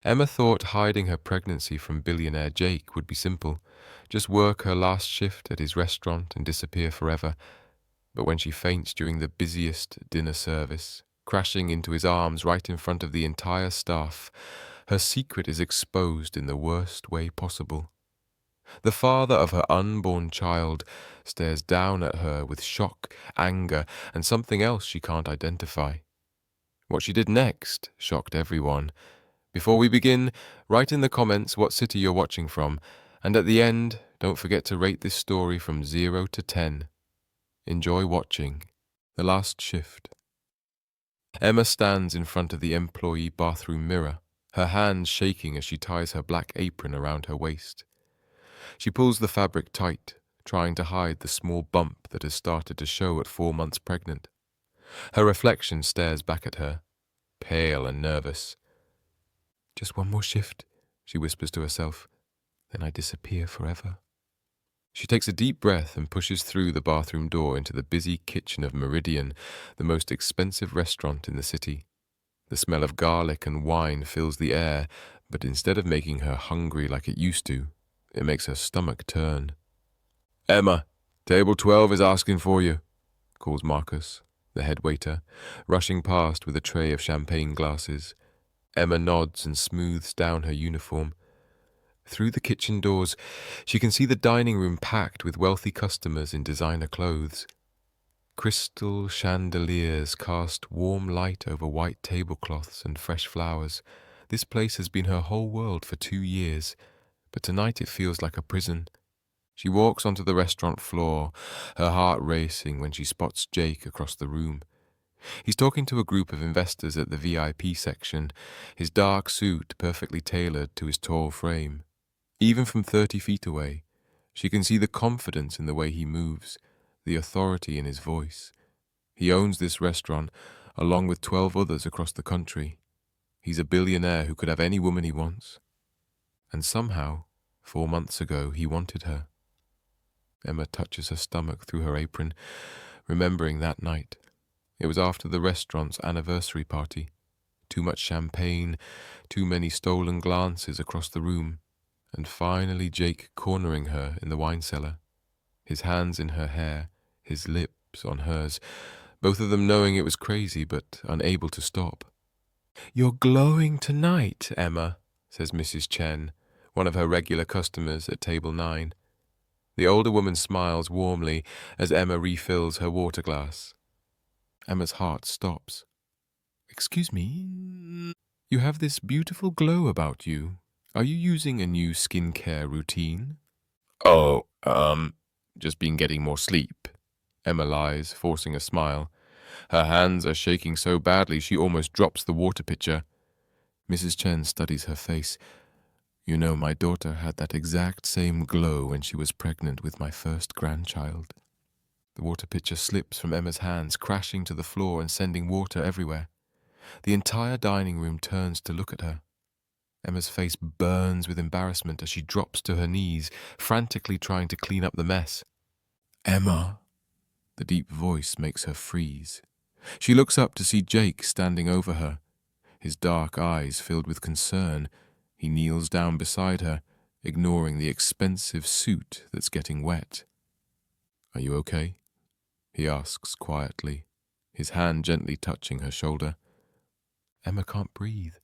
Emma thought hiding her pregnancy from billionaire Jake would be simple. Just work her last shift at his restaurant and disappear forever. But when she faints during the busiest dinner service, crashing into his arms right in front of the entire staff, her secret is exposed in the worst way possible. The father of her unborn child stares down at her with shock, anger, and something else she can't identify. What she did next shocked everyone. Before we begin, write in the comments what city you're watching from, and at the end, don't forget to rate this story from 0 to 10. Enjoy watching. The last shift. Emma stands in front of the employee bathroom mirror, her hands shaking as she ties her black apron around her waist. She pulls the fabric tight, trying to hide the small bump that has started to show at 4 months pregnant. Her reflection stares back at her, pale and nervous. "Just one more shift," she whispers to herself. "Then I disappear forever." She takes a deep breath and pushes through the bathroom door into the busy kitchen of Meridian, the most expensive restaurant in the city. The smell of garlic and wine fills the air, but instead of making her hungry like it used to, it makes her stomach turn. "Emma, table 12 is asking for you," calls Marcus, the head waiter, rushing past with a tray of champagne glasses. Emma nods and smooths down her uniform. Through the kitchen doors, she can see the dining room packed with wealthy customers in designer clothes. Crystal chandeliers cast warm light over white tablecloths and fresh flowers. This place has been her whole world for 2 years, but tonight it feels like a prison. She walks onto the restaurant floor, her heart racing when she spots Jake across the room. He's talking to a group of investors at the VIP section, his dark suit perfectly tailored to his tall frame. Even from 30 feet away, she can see the confidence in the way he moves, the authority in his voice. He owns this restaurant, along with 12 others across the country. He's a billionaire who could have any woman he wants. And somehow, 4 months ago, he wanted her. Emma touches her stomach through her apron, remembering that night. It was after the restaurant's anniversary party. Too much champagne, too many stolen glances across the room, and finally Jake cornering her in the wine cellar. His hands in her hair, his lips on hers, both of them knowing it was crazy but unable to stop. "You're glowing tonight, Emma," says Mrs. Chen, one of her regular customers at table 9. The older woman smiles warmly as Emma refills her water glass. Emma's heart stops. "Excuse me, you have this beautiful glow about you. Are you using a new skincare routine?" "Oh, just been getting more sleep," Emma lies, forcing a smile. Her hands are shaking so badly she almost drops the water pitcher. Mrs. Chen studies her face. "You know, my daughter had that exact same glow when she was pregnant with my first grandchild." The water pitcher slips from Emma's hands, crashing to the floor and sending water everywhere. The entire dining room turns to look at her. Emma's face burns with embarrassment as she drops to her knees, frantically trying to clean up the mess. "Emma!" The deep voice makes her freeze. She looks up to see Jake standing over her, his dark eyes filled with concern. He kneels down beside her, ignoring the expensive suit that's getting wet. "Are you okay?" he asks quietly, his hand gently touching her shoulder. Emma can't breathe.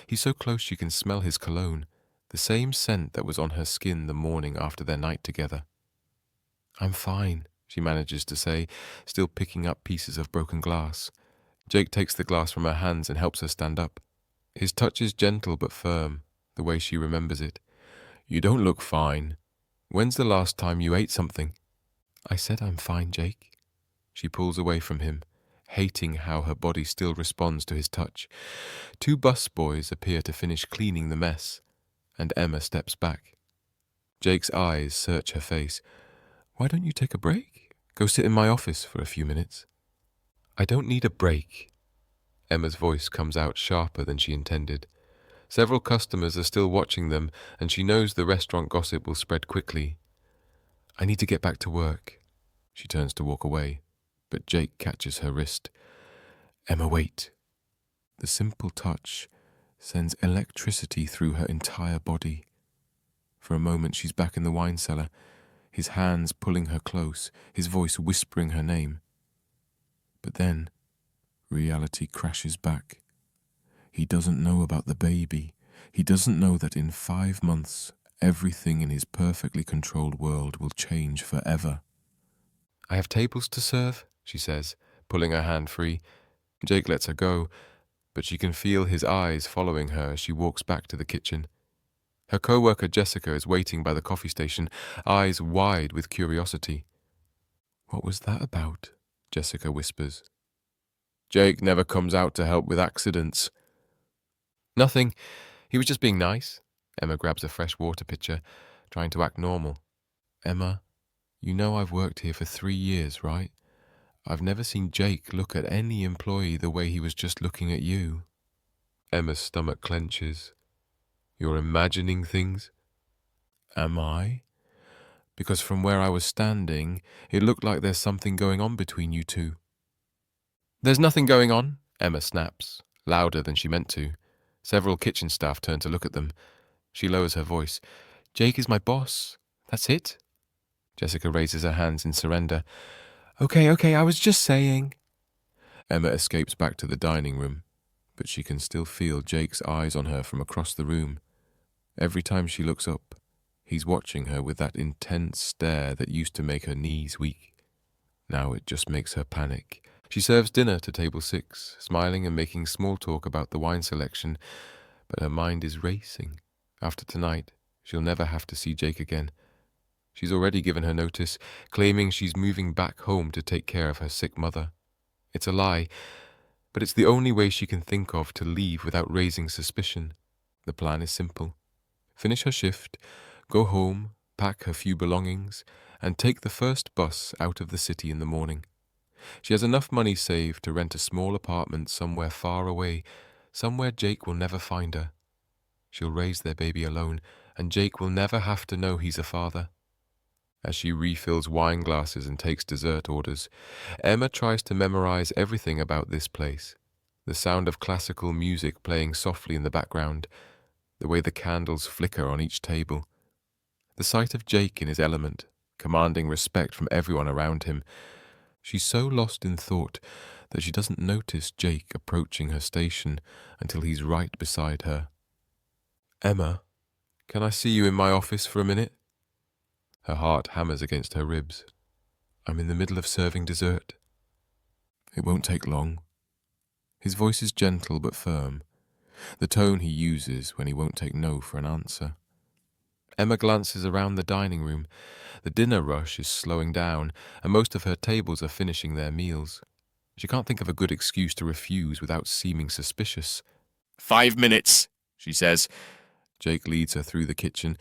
He's so close she can smell his cologne, the same scent that was on her skin the morning after their night together. "I'm fine," she manages to say, still picking up pieces of broken glass. Jake takes the glass from her hands and helps her stand up. His touch is gentle but firm, the way she remembers it. "You don't look fine. When's the last time you ate something?" "I said I'm fine, Jake." She pulls away from him, hating how her body still responds to his touch. 2 busboys appear to finish cleaning the mess, and Emma steps back. Jake's eyes search her face. "Why don't you take a break? Go sit in my office for a few minutes." "I don't need a break." Emma's voice comes out sharper than she intended. Several customers are still watching them, and she knows the restaurant gossip will spread quickly. "I need to get back to work." She turns to walk away, but Jake catches her wrist. "Emma, wait." The simple touch, sends electricity through her entire body. For a moment she's back in the wine cellar, his hands pulling her close, his voice whispering her name. But then, reality crashes back. He doesn't know about the baby. He doesn't know that in 5 months, everything in his perfectly controlled world will change forever. "I have tables to serve," she says, pulling her hand free. Jake lets her go, but she can feel his eyes following her as she walks back to the kitchen. Her co-worker Jessica is waiting by the coffee station, eyes wide with curiosity. "What was that about?" Jessica whispers. "Jake never comes out to help with accidents." "Nothing. He was just being nice." Emma grabs a fresh water pitcher, trying to act normal. "Emma, you know I've worked here for 3 years, right? I've never seen Jake look at any employee the way he was just looking at you." Emma's stomach clenches. "You're imagining things?" "Am I? Because from where I was standing, it looked like there's something going on between you two." "There's nothing going on," Emma snaps, louder than she meant to. Several kitchen staff turn to look at them. She lowers her voice. "Jake is my boss. That's it." Jessica raises her hands in surrender. Okay, I was just saying." Emma escapes back to the dining room, but she can still feel Jake's eyes on her from across the room. Every time she looks up, he's watching her with that intense stare that used to make her knees weak. Now it just makes her panic. She serves dinner to table 6, smiling and making small talk about the wine selection, but her mind is racing. After tonight, she'll never have to see Jake again. She's already given her notice, claiming she's moving back home to take care of her sick mother. It's a lie, but it's the only way she can think of to leave without raising suspicion. The plan is simple. Finish her shift, go home, pack her few belongings, and take the first bus out of the city in the morning. She has enough money saved to rent a small apartment somewhere far away, somewhere Jake will never find her. She'll raise their baby alone, and Jake will never have to know he's a father. As she refills wine glasses and takes dessert orders, Emma tries to memorize everything about this place. The sound of classical music playing softly in the background, the way the candles flicker on each table. The sight of Jake in his element, commanding respect from everyone around him. She's so lost in thought that she doesn't notice Jake approaching her station until he's right beside her. "Emma, can I see you in my office for a minute?" Her heart hammers against her ribs. "I'm in the middle of serving dessert." "It won't take long." His voice is gentle but firm, the tone he uses when he won't take no for an answer. Emma glances around the dining room. The dinner rush is slowing down, and most of her tables are finishing their meals. She can't think of a good excuse to refuse without seeming suspicious. "5 minutes, she says. Jake leads her through the kitchen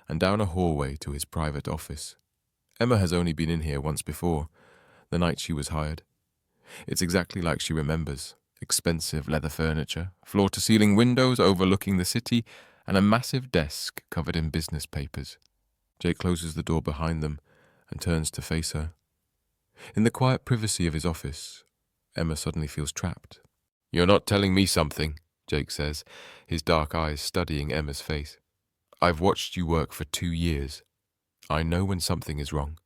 and down a hallway to his private office. Emma has only been in here once before, the night she was hired. It's exactly like she remembers. Expensive leather furniture, floor-to-ceiling windows overlooking the city, and a massive desk covered in business papers. Jake closes the door behind them and turns to face her. In the quiet privacy of his office, Emma suddenly feels trapped. "You're not telling me something," Jake says, his dark eyes studying Emma's face. "I've watched you work for 2 years. I know when something is wrong."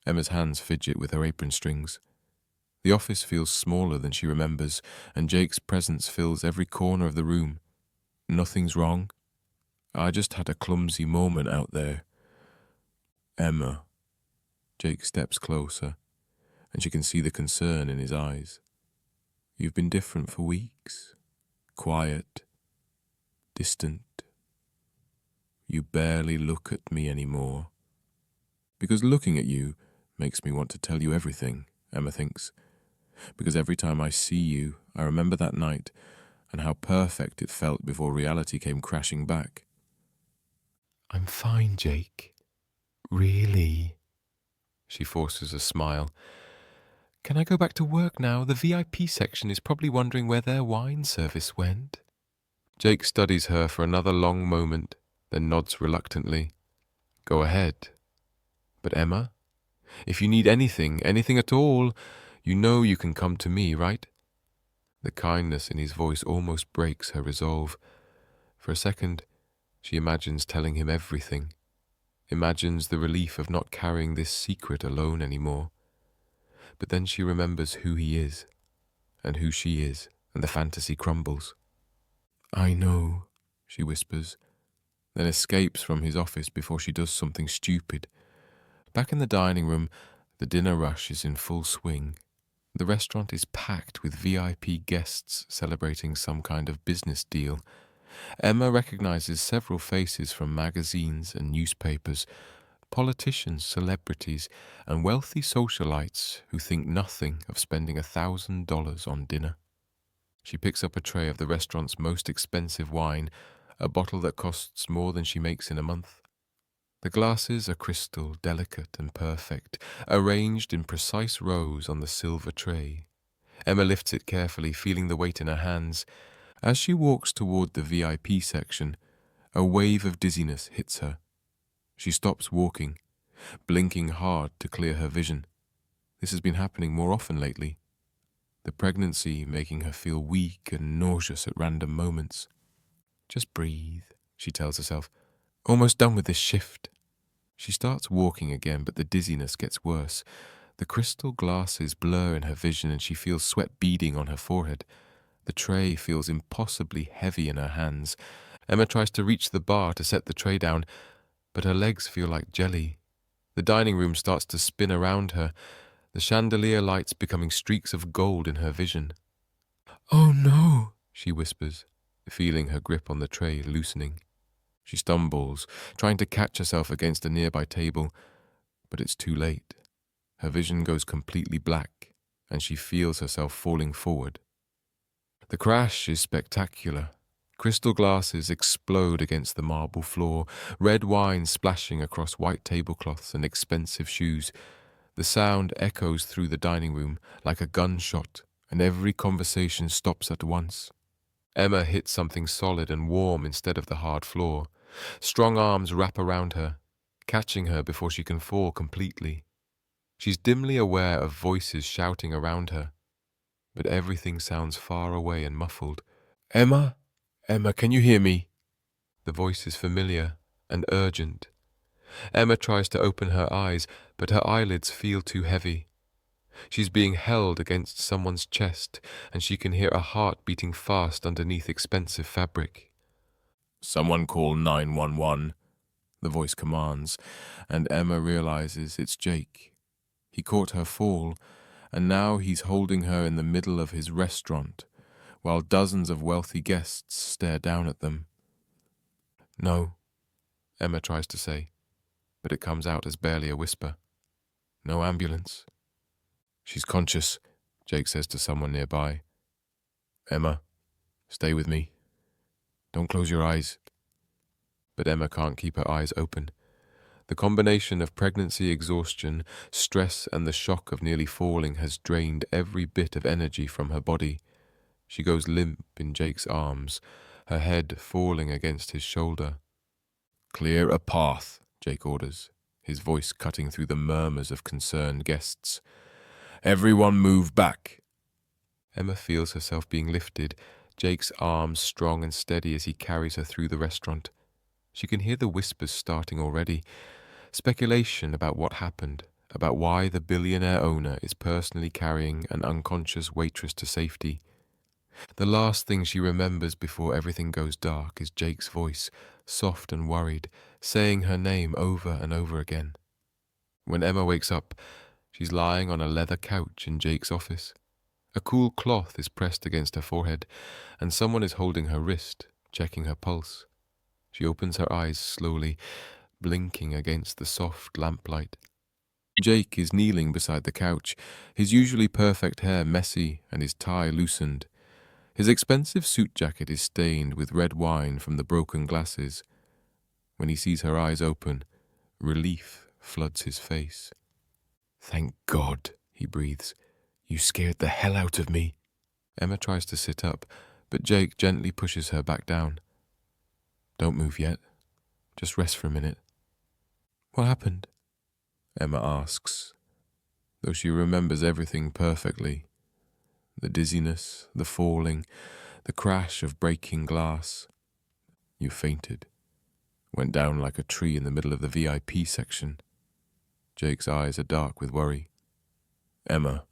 Emma's hands fidget with her apron strings. The office feels smaller than she remembers, and Jake's presence fills every corner of the room. "Nothing's wrong. I just had a clumsy moment out there." "Emma." Jake steps closer, and she can see the concern in his eyes. "You've been different for weeks. Quiet. Distant. You barely look at me anymore." Because looking at you makes me want to tell you everything, Emma thinks. Because every time I see you, I remember that night and how perfect it felt before reality came crashing back. "I'm fine, Jake. Really?" She forces a smile. "Can I go back to work now? The VIP section is probably wondering where their wine service went." Jake studies her for another long moment, then nods reluctantly. "Go ahead. But Emma, if you need anything at all, you know you can come to me, right?" The kindness in his voice almost breaks her resolve. For a second, she imagines telling him everything, imagines the relief of not carrying this secret alone anymore. But then she remembers who he is, and who she is, and the fantasy crumbles. "I know," she whispers, then escapes from his office before she does something stupid. Back in the dining room, the dinner rush is in full swing. The restaurant is packed with VIP guests celebrating some kind of business deal. Emma recognizes several faces from magazines and newspapers, politicians, celebrities, and wealthy socialites who think nothing of spending $1,000 on dinner. She picks up a tray of the restaurant's most expensive wine, a bottle that costs more than she makes in a month. The glasses are crystal, delicate and perfect, arranged in precise rows on the silver tray. Emma lifts it carefully, feeling the weight in her hands. As she walks toward the VIP section, a wave of dizziness hits her. She stops walking, blinking hard to clear her vision. This has been happening more often lately, the pregnancy making her feel weak and nauseous at random moments. "Just breathe," she tells herself. "Almost done with this shift." She starts walking again, but the dizziness gets worse. The crystal glasses blur in her vision and she feels sweat beading on her forehead. The tray feels impossibly heavy in her hands. Emma tries to reach the bar to set the tray down, but her legs feel like jelly. The dining room starts to spin around her, the chandelier lights becoming streaks of gold in her vision. "Oh no," she whispers, feeling her grip on the tray loosening. She stumbles, trying to catch herself against a nearby table, but it's too late. Her vision goes completely black, and she feels herself falling forward. The crash is spectacular. Crystal glasses explode against the marble floor, red wine splashing across white tablecloths and expensive shoes. The sound echoes through the dining room like a gunshot, and every conversation stops at once. Emma hits something solid and warm instead of the hard floor. Strong arms wrap around her, catching her before she can fall completely. She's dimly aware of voices shouting around her, but everything sounds far away and muffled. "Emma? Emma, can you hear me?" The voice is familiar and urgent. Emma tries to open her eyes, but her eyelids feel too heavy. She's being held against someone's chest, and she can hear a heart beating fast underneath expensive fabric. "Someone call 911, the voice commands, and Emma realizes it's Jake. He caught her fall, and now he's holding her in the middle of his restaurant, while dozens of wealthy guests stare down at them. "No," Emma tries to say, but it comes out as barely a whisper. "No ambulance." "She's conscious," Jake says to someone nearby. "Emma, stay with me. Don't close your eyes." But Emma can't keep her eyes open. The combination of pregnancy exhaustion, stress, and the shock of nearly falling has drained every bit of energy from her body. She goes limp in Jake's arms, her head falling against his shoulder. "Clear a path," Jake orders, his voice cutting through the murmurs of concerned guests. "Everyone move back." Emma feels herself being lifted, Jake's arms strong and steady as he carries her through the restaurant. She can hear the whispers starting already, speculation about what happened, about why the billionaire owner is personally carrying an unconscious waitress to safety. The last thing she remembers before everything goes dark is Jake's voice, soft and worried, saying her name over and over again. When Emma wakes up, she's lying on a leather couch in Jake's office. A cool cloth is pressed against her forehead, and someone is holding her wrist, checking her pulse. She opens her eyes slowly, blinking against the soft lamplight. Jake is kneeling beside the couch, his usually perfect hair messy and his tie loosened. His expensive suit jacket is stained with red wine from the broken glasses. When he sees her eyes open, relief floods his face. "Thank God," he breathes. "You scared the hell out of me." Emma tries to sit up, but Jake gently pushes her back down. "Don't move yet. Just rest for a minute." "What happened?" Emma asks, though she remembers everything perfectly. the dizziness, the falling, the crash of breaking glass. You fainted. Went down like a tree in the middle of the VIP section. Jake's eyes are dark with worry. Emma,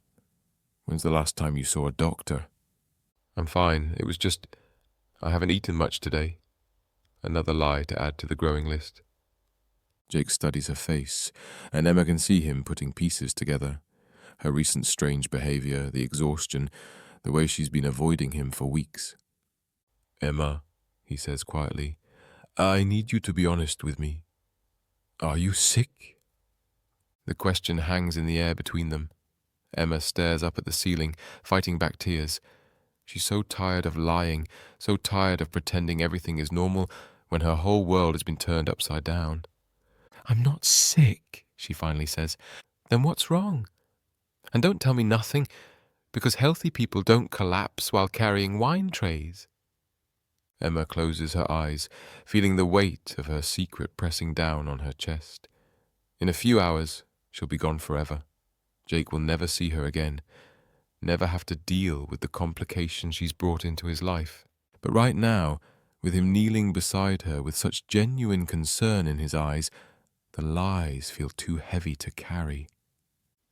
when's the last time you saw a doctor? I'm fine. It was just, I haven't eaten much today. Another lie to add to the growing list. Jake studies her face, and Emma can see him putting pieces together. Her recent strange behavior, the exhaustion, the way she's been avoiding him for weeks. Emma, he says quietly, I need you to be honest with me. Are you sick? The question hangs in the air between them. Emma stares up at the ceiling, fighting back tears. She's so tired of lying, so tired of pretending everything is normal when her whole world has been turned upside down. I'm not sick, she finally says. Then what's wrong? And don't tell me nothing, because healthy people don't collapse while carrying wine trays. Emma closes her eyes, feeling the weight of her secret pressing down on her chest. In a few hours, she'll be gone forever. Jake will never see her again, never have to deal with the complications she's brought into his life. But right now, with him kneeling beside her with such genuine concern in his eyes, the lies feel too heavy to carry.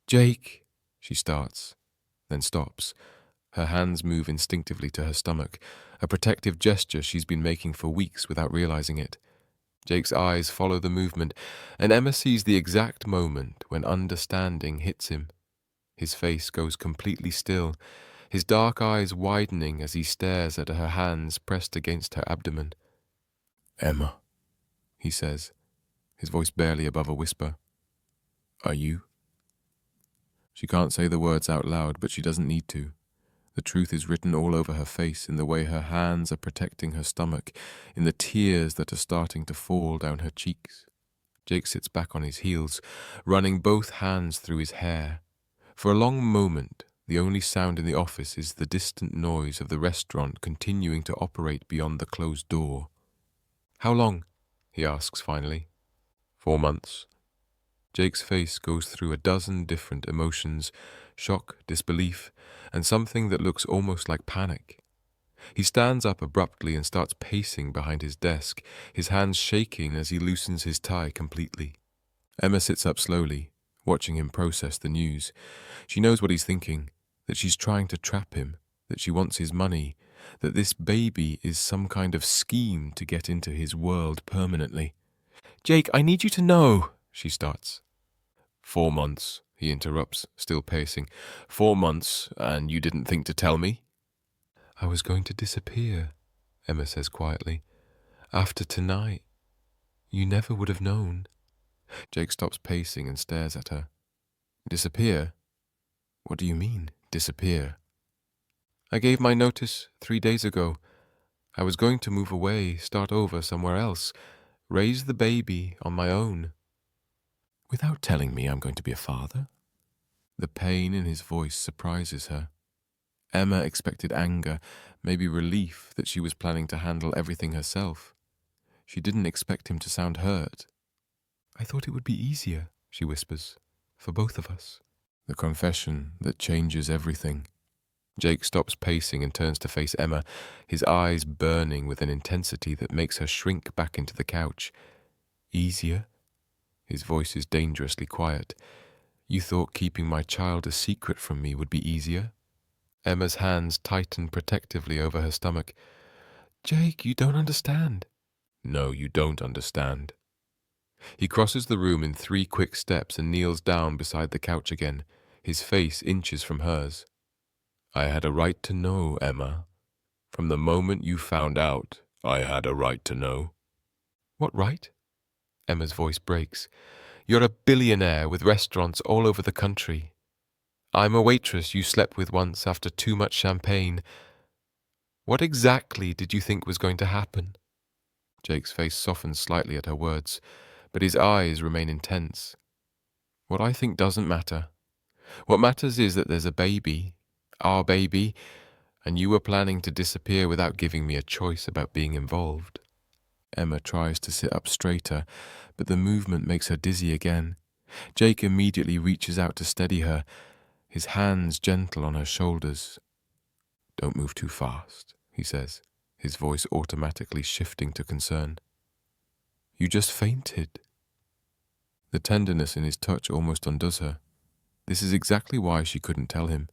Jake, she starts, then stops. Her hands move instinctively to her stomach, a protective gesture she's been making for weeks without realizing it. Jake's eyes follow the movement, and Emma sees the exact moment when understanding hits him. His face goes completely still, his dark eyes widening as he stares at her hands pressed against her abdomen. Emma, he says, his voice barely above a whisper. Are you? She can't say the words out loud, but she doesn't need to. The truth is written all over her face, in the way her hands are protecting her stomach, in the tears that are starting to fall down her cheeks. Jake sits back on his heels, running both hands through his hair. For a long moment, the only sound in the office is the distant noise of the restaurant continuing to operate beyond the closed door. How long? He asks finally. 4 months. Jake's face goes through a dozen different emotions, shock, disbelief, and something that looks almost like panic. He stands up abruptly and starts pacing behind his desk, his hands shaking as he loosens his tie completely. Emma sits up slowly, watching him process the news. She knows what he's thinking, that she's trying to trap him, that she wants his money, that this baby is some kind of scheme to get into his world permanently. Jake, I need you to know, she starts. 4 months, he interrupts, still pacing. 4 months, and you didn't think to tell me? I was going to disappear, Emma says quietly. After tonight. You never would have known. Jake stops pacing and stares at her. Disappear? What do you mean, disappear? I gave my notice 3 days ago. I was going to move away, start over somewhere else, raise the baby on my own. Without telling me I'm going to be a father? The pain in his voice surprises her. Emma expected anger, maybe relief that she was planning to handle everything herself. She didn't expect him to sound hurt. I thought it would be easier, she whispers, for both of us. The confession that changes everything. Jake stops pacing and turns to face Emma, his eyes burning with an intensity that makes her shrink back into the couch. Easier? His voice is dangerously quiet. You thought keeping my child a secret from me would be easier? Emma's hands tighten protectively over her stomach. Jake, you don't understand. No, you don't understand. He crosses the room in 3 quick steps and kneels down beside the couch again, his face inches from hers. I had a right to know, Emma. From the moment you found out, I had a right to know. What right? Emma's voice breaks. You're a billionaire with restaurants all over the country. I'm a waitress you slept with once after too much champagne. What exactly did you think was going to happen? Jake's face softens slightly at her words, but his eyes remain intense. What I think doesn't matter. What matters is that there's a baby, our baby, and you were planning to disappear without giving me a choice about being involved. Emma tries to sit up straighter, but the movement makes her dizzy again. Jake immediately reaches out to steady her, his hands gentle on her shoulders. Don't move too fast, he says, his voice automatically shifting to concern. You just fainted. The tenderness in his touch almost undoes her. This is exactly why she couldn't tell him.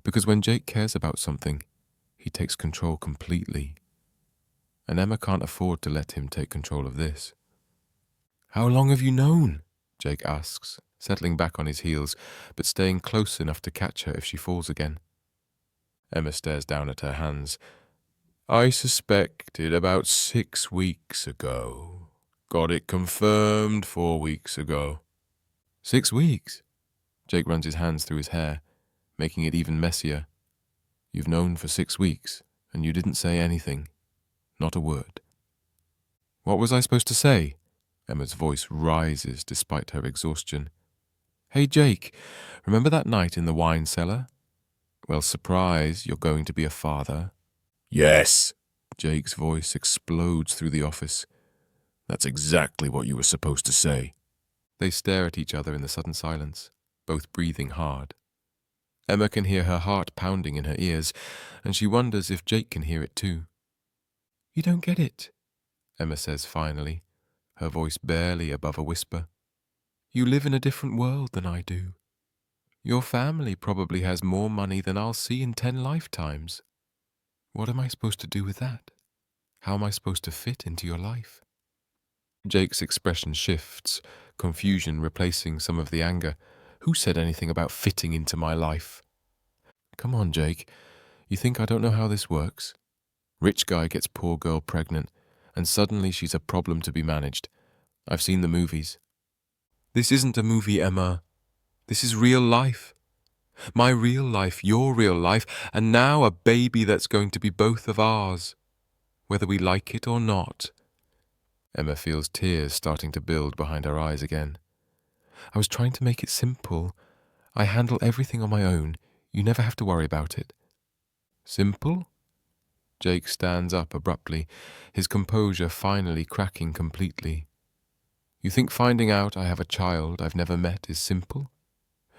Because when Jake cares about something, he takes control completely. And Emma can't afford to let him take control of this. How long have you known? Jake asks, settling back on his heels, but staying close enough to catch her if she falls again. Emma stares down at her hands. I suspected about 6 weeks ago. Got it confirmed 4 weeks ago. 6 weeks? Jake runs his hands through his hair, making it even messier. You've known for 6 weeks, and you didn't say anything. Not a word. What was I supposed to say? Emma's voice rises despite her exhaustion. Hey, Jake, remember that night in the wine cellar? Well, surprise, you're going to be a father. Yes. Jake's voice explodes through the office. That's exactly what you were supposed to say. They stare at each other in the sudden silence, both breathing hard. Emma can hear her heart pounding in her ears, and she wonders if Jake can hear it too. You don't get it, Emma says finally, her voice barely above a whisper. You live in a different world than I do. Your family probably has more money than I'll see in 10 lifetimes. What am I supposed to do with that? How am I supposed to fit into your life? Jake's expression shifts, confusion replacing some of the anger. Who said anything about fitting into my life? Come on, Jake. You think I don't know how this works? Rich guy gets poor girl pregnant, and suddenly she's a problem to be managed. I've seen the movies. This isn't a movie, Emma. This is real life. My real life, your real life, and now a baby that's going to be both of ours, whether we like it or not. Emma feels tears starting to build behind her eyes again. I was trying to make it simple. I handle everything on my own. You never have to worry about it. Simple? Jake stands up abruptly, his composure finally cracking completely. You think finding out I have a child I've never met is simple?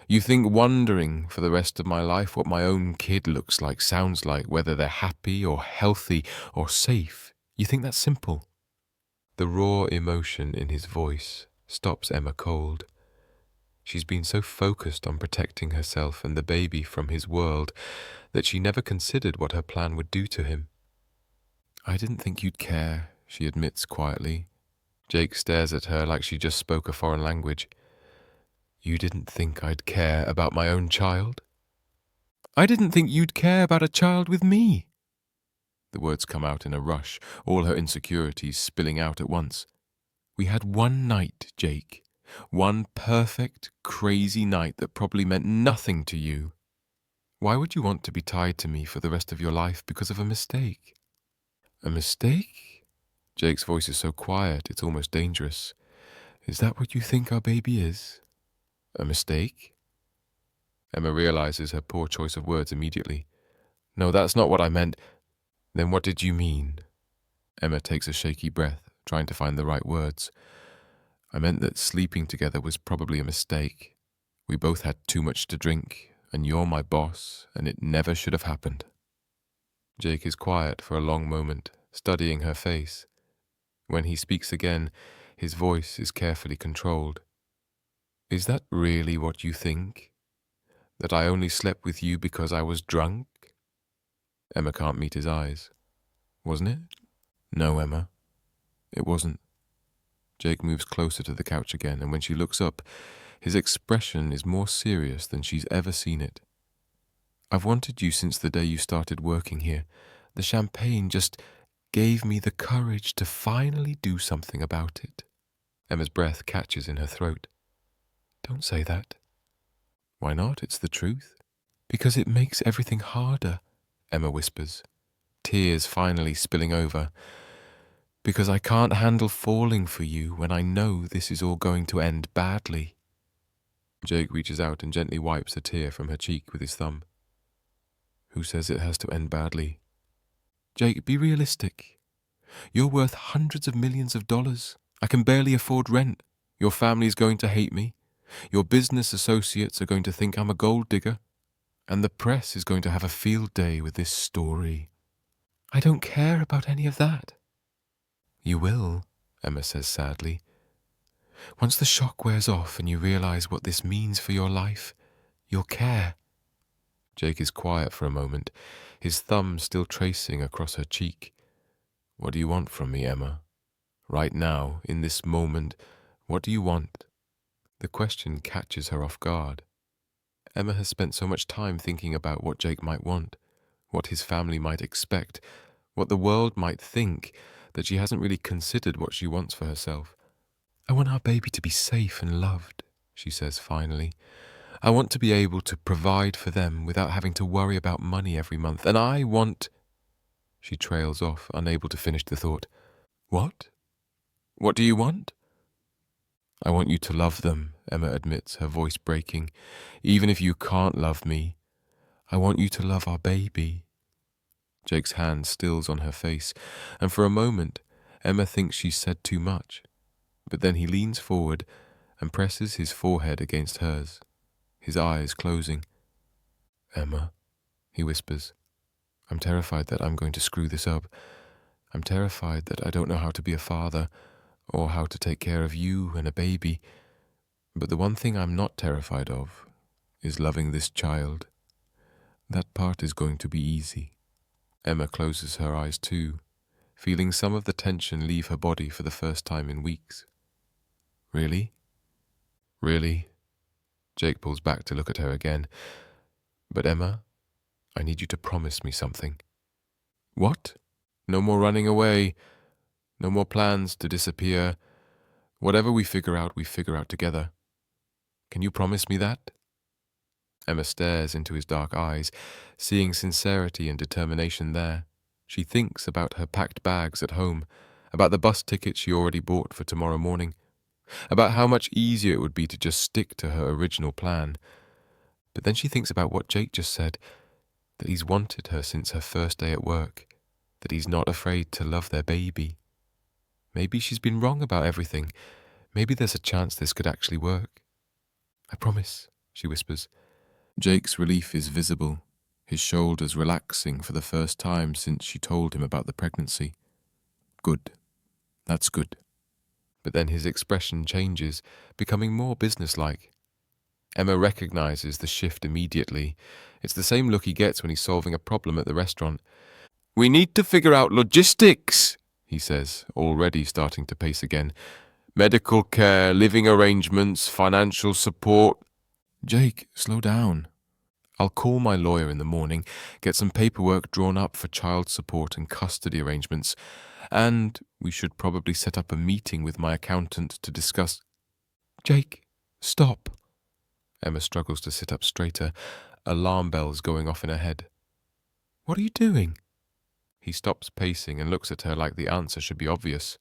You think wondering for the rest of my life what my own kid looks like, sounds like, whether they're happy or healthy or safe, you think that's simple? The raw emotion in his voice stops Emma cold. She's been so focused on protecting herself and the baby from his world that she never considered what her plan would do to him. I didn't think you'd care, she admits quietly. Jake stares at her like she just spoke a foreign language. You didn't think I'd care about my own child? I didn't think you'd care about a child with me. The words come out in a rush, all her insecurities spilling out at once. We had one night, Jake. One perfect, crazy night that probably meant nothing to you. Why would you want to be tied to me for the rest of your life because of a mistake? A mistake? Jake's voice is so quiet, it's almost dangerous. Is that what you think our baby is? A mistake? Emma realizes her poor choice of words immediately. No, that's not what I meant. Then what did you mean? Emma takes a shaky breath, trying to find the right words. I meant that sleeping together was probably a mistake. We both had too much to drink, and you're my boss, and it never should have happened. Jake is quiet for a long moment, studying her face. When he speaks again, his voice is carefully controlled. Is that really what you think? That I only slept with you because I was drunk? Emma can't meet his eyes. Wasn't it? No, Emma. It wasn't. Jake moves closer to the couch again, and when she looks up, his expression is more serious than she's ever seen it. I've wanted you since the day you started working here. The champagne just gave me the courage to finally do something about it. Emma's breath catches in her throat. Don't say that. Why not? It's the truth. Because it makes everything harder, Emma whispers, tears finally spilling over. Because I can't handle falling for you when I know this is all going to end badly. Jake reaches out and gently wipes a tear from her cheek with his thumb. Who says it has to end badly? Jake, be realistic. You're worth hundreds of millions of dollars. I can barely afford rent. Your family's going to hate me. Your business associates are going to think I'm a gold digger. And the press is going to have a field day with this story. I don't care about any of that. You will, Emma says sadly. Once the shock wears off and you realize what this means for your life, you'll care. Jake is quiet for a moment, his thumb still tracing across her cheek. What do you want from me, Emma? Right now, in this moment, what do you want? The question catches her off guard. Emma has spent so much time thinking about what Jake might want, what his family might expect, what the world might think, that she hasn't really considered what she wants for herself. I want our baby to be safe and loved, she says finally. I want to be able to provide for them without having to worry about money every month. And I want... She trails off, unable to finish the thought. What? What do you want? I want you to love them, Emma admits, her voice breaking. Even if you can't love me, I want you to love our baby. Jake's hand stills on her face, and for a moment, Emma thinks she's said too much. But then he leans forward and presses his forehead against hers, his eyes closing. Emma, he whispers, I'm terrified that I'm going to screw this up. I'm terrified that I don't know how to be a father, or how to take care of you and a baby. But the one thing I'm not terrified of is loving this child. That part is going to be easy. Emma closes her eyes too, feeling some of the tension leave her body for the first time in weeks. Really? Really? Jake pulls back to look at her again. But Emma, I need you to promise me something. What? No more running away. No more plans to disappear. Whatever we figure out together. Can you promise me that? Emma stares into his dark eyes, seeing sincerity and determination there. She thinks about her packed bags at home, about the bus ticket she already bought for tomorrow morning, about how much easier it would be to just stick to her original plan. But then she thinks about what Jake just said, that he's wanted her since her first day at work, that he's not afraid to love their baby. Maybe she's been wrong about everything. Maybe there's a chance this could actually work. I promise, she whispers. Jake's relief is visible, his shoulders relaxing for the first time since she told him about the pregnancy. Good. That's good. But then his expression changes, becoming more businesslike. Emma recognizes the shift immediately. It's the same look he gets when he's solving a problem at the restaurant. We need to figure out logistics, he says, already starting to pace again. Medical care, living arrangements, financial support. Jake, slow down. I'll call my lawyer in the morning, get some paperwork drawn up for child support and custody arrangements, and we should probably set up a meeting with my accountant to discuss... Jake, stop. Emma struggles to sit up straighter, alarm bells going off in her head. What are you doing? He stops pacing and looks at her like the answer should be obvious.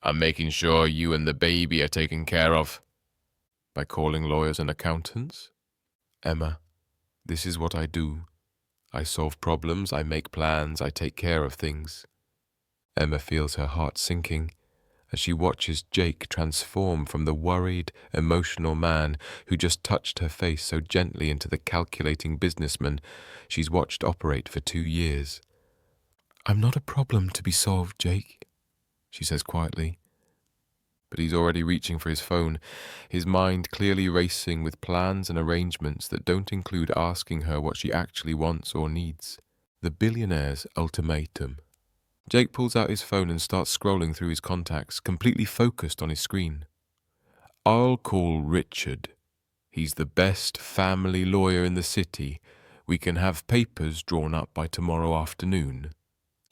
I'm making sure you and the baby are taken care of. By calling lawyers and accountants? Emma, this is what I do. I solve problems, I make plans, I take care of things. Emma feels her heart sinking as she watches Jake transform from the worried, emotional man who just touched her face so gently into the calculating businessman she's watched operate for 2 years. I'm not a problem to be solved, Jake, she says quietly. But he's already reaching for his phone, his mind clearly racing with plans and arrangements that don't include asking her what she actually wants or needs. The billionaire's ultimatum. Jake pulls out his phone and starts scrolling through his contacts, completely focused on his screen. I'll call Richard. He's the best family lawyer in the city. We can have papers drawn up by tomorrow afternoon.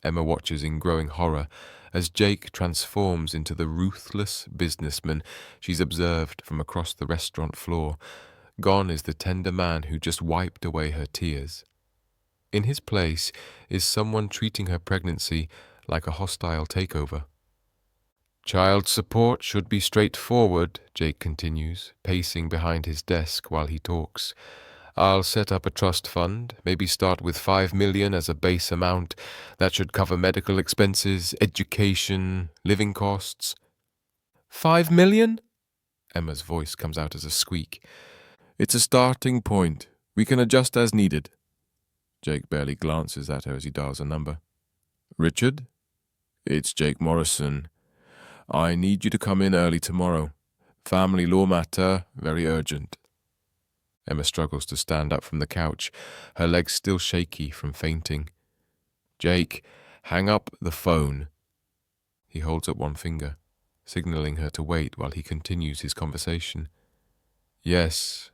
Emma watches in growing horror as Jake transforms into the ruthless businessman she's observed from across the restaurant floor. Gone is the tender man who just wiped away her tears. In his place is someone treating her pregnancy like a hostile takeover. Child support should be straightforward, Jake continues, pacing behind his desk while he talks. I'll set up a trust fund, maybe start with $5 million as a base amount. That should cover medical expenses, education, living costs. $5 million? Emma's voice comes out as a squeak. It's a starting point. We can adjust as needed. Jake barely glances at her as he dials a number. Richard? It's Jake Morrison. I need you to come in early tomorrow. Family law matter, very urgent. Emma struggles to stand up from the couch, her legs still shaky from fainting. Jake, hang up the phone. He holds up one finger, signaling her to wait while he continues his conversation. Yes,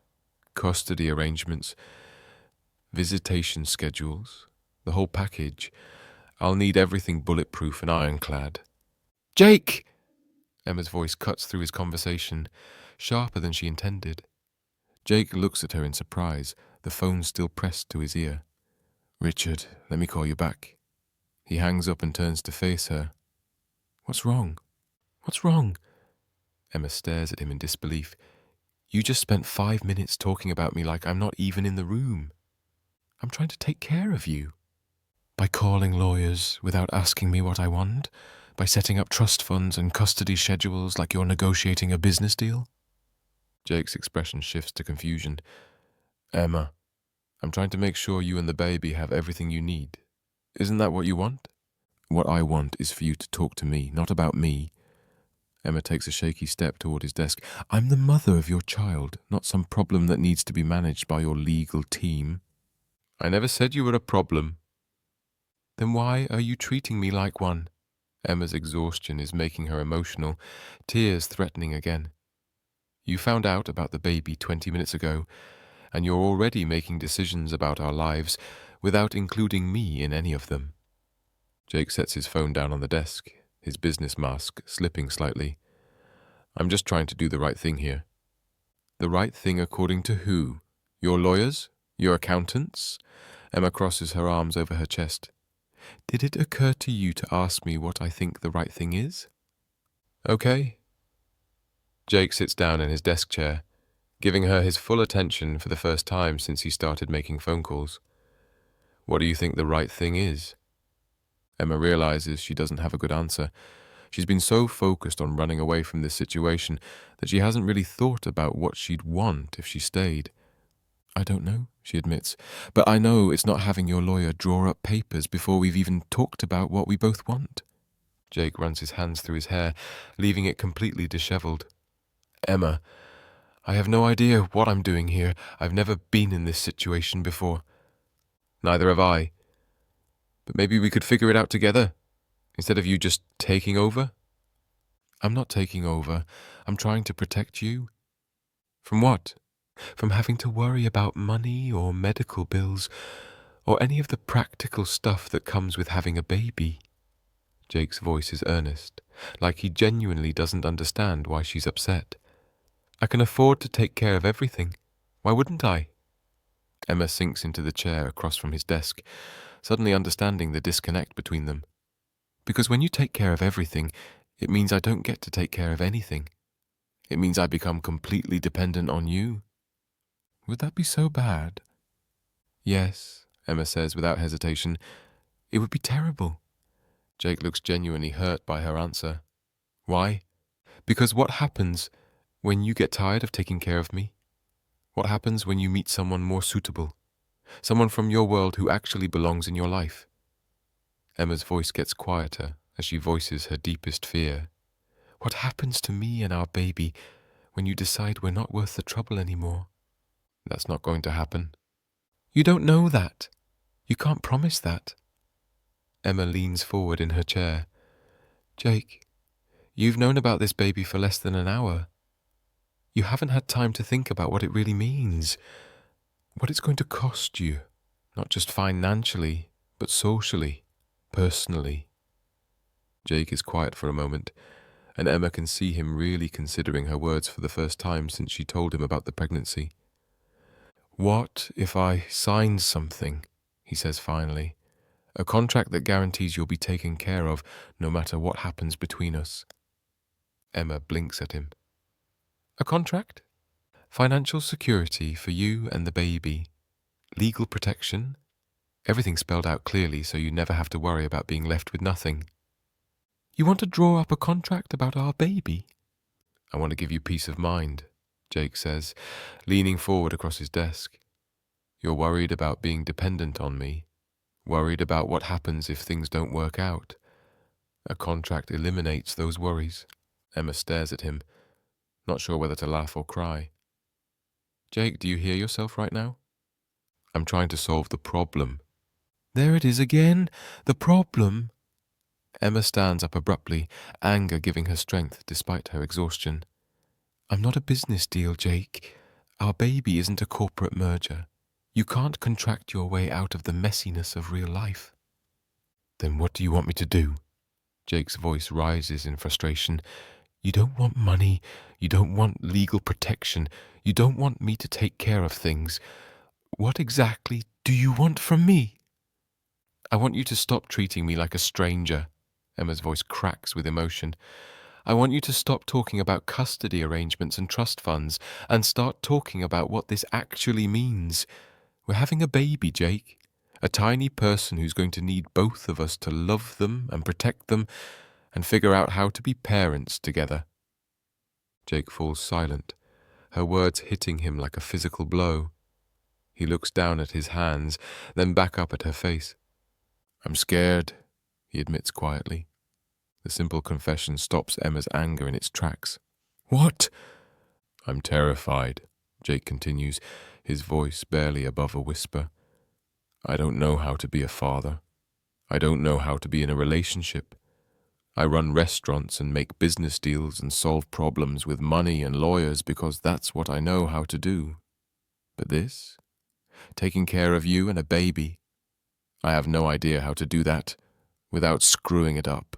custody arrangements, visitation schedules, the whole package. I'll need everything bulletproof and ironclad. Jake! Emma's voice cuts through his conversation, sharper than she intended. Jake looks at her in surprise, the phone still pressed to his ear. Richard, let me call you back. He hangs up and turns to face her. What's wrong? What's wrong? Emma stares at him in disbelief. You just spent 5 minutes talking about me like I'm not even in the room. I'm trying to take care of you. By calling lawyers without asking me what I want? By setting up trust funds and custody schedules like you're negotiating a business deal? Jake's expression shifts to confusion. Emma, I'm trying to make sure you and the baby have everything you need. Isn't that what you want? What I want is for you to talk to me, not about me. Emma takes a shaky step toward his desk. I'm the mother of your child, not some problem that needs to be managed by your legal team. I never said you were a problem. Then why are you treating me like one? Emma's exhaustion is making her emotional, tears threatening again. You found out about the baby 20 minutes ago, and you're already making decisions about our lives without including me in any of them. Jake sets his phone down on the desk, his business mask slipping slightly. I'm just trying to do the right thing here. The right thing according to who? Your lawyers? Your accountants? Emma crosses her arms over her chest. Did it occur to you to ask me what I think the right thing is? Okay. Jake sits down in his desk chair, giving her his full attention for the first time since he started making phone calls. What do you think the right thing is? Emma realizes she doesn't have a good answer. She's been so focused on running away from this situation that she hasn't really thought about what she'd want if she stayed. I don't know, she admits, but I know it's not having your lawyer draw up papers before we've even talked about what we both want. Jake runs his hands through his hair, leaving it completely disheveled. Emma, I have no idea what I'm doing here. I've never been in this situation before. Neither have I. But maybe we could figure it out together, instead of you just taking over? I'm not taking over. I'm trying to protect you. From what? From having to worry about money or medical bills, or any of the practical stuff that comes with having a baby. Jake's voice is earnest, like he genuinely doesn't understand why she's upset. I can afford to take care of everything. Why wouldn't I? Emma sinks into the chair across from his desk, suddenly understanding the disconnect between them. Because when you take care of everything, it means I don't get to take care of anything. It means I become completely dependent on you. Would that be so bad? Yes, Emma says without hesitation. It would be terrible. Jake looks genuinely hurt by her answer. Why? Because what happens when you get tired of taking care of me? What happens when you meet someone more suitable? Someone from your world who actually belongs in your life? Emma's voice gets quieter as she voices her deepest fear. What happens to me and our baby when you decide we're not worth the trouble anymore? That's not going to happen. You don't know that. You can't promise that. Emma leans forward in her chair. Jake, you've known about this baby for less than an hour. You haven't had time to think about what it really means, what it's going to cost you, not just financially, but socially, personally. Jake is quiet for a moment, and Emma can see him really considering her words for the first time since she told him about the pregnancy. What if I signed something, he says finally, a contract that guarantees you'll be taken care of no matter what happens between us? Emma blinks at him. A contract? Financial security for you and the baby. Legal protection. Everything spelled out clearly so you never have to worry about being left with nothing. You want to draw up a contract about our baby? I want to give you peace of mind, Jake says, leaning forward across his desk. You're worried about being dependent on me, worried about what happens if things don't work out. A contract eliminates those worries. Emma stares at him, not sure whether to laugh or cry. Jake, do you hear yourself right now? I'm trying to solve the problem. There it is again, the problem. Emma stands up abruptly, anger giving her strength despite her exhaustion. I'm not a business deal, Jake. Our baby isn't a corporate merger. You can't contract your way out of the messiness of real life. Then what do you want me to do? Jake's voice rises in frustration. You don't want money. You don't want legal protection. You don't want me to take care of things. What exactly do you want from me? I want you to stop treating me like a stranger. Emma's voice cracks with emotion. I want you to stop talking about custody arrangements and trust funds and start talking about what this actually means. We're having a baby, Jake. A tiny person who's going to need both of us to love them and protect them and figure out how to be parents together. Jake falls silent, her words hitting him like a physical blow. He looks down at his hands, then back up at her face. I'm scared, he admits quietly. The simple confession stops Emma's anger in its tracks. What? I'm terrified, Jake continues, his voice barely above a whisper. I don't know how to be a father. I don't know how to be in a relationship. I run restaurants and make business deals and solve problems with money and lawyers because that's what I know how to do. But this? Taking care of you and a baby. I have no idea how to do that without screwing it up.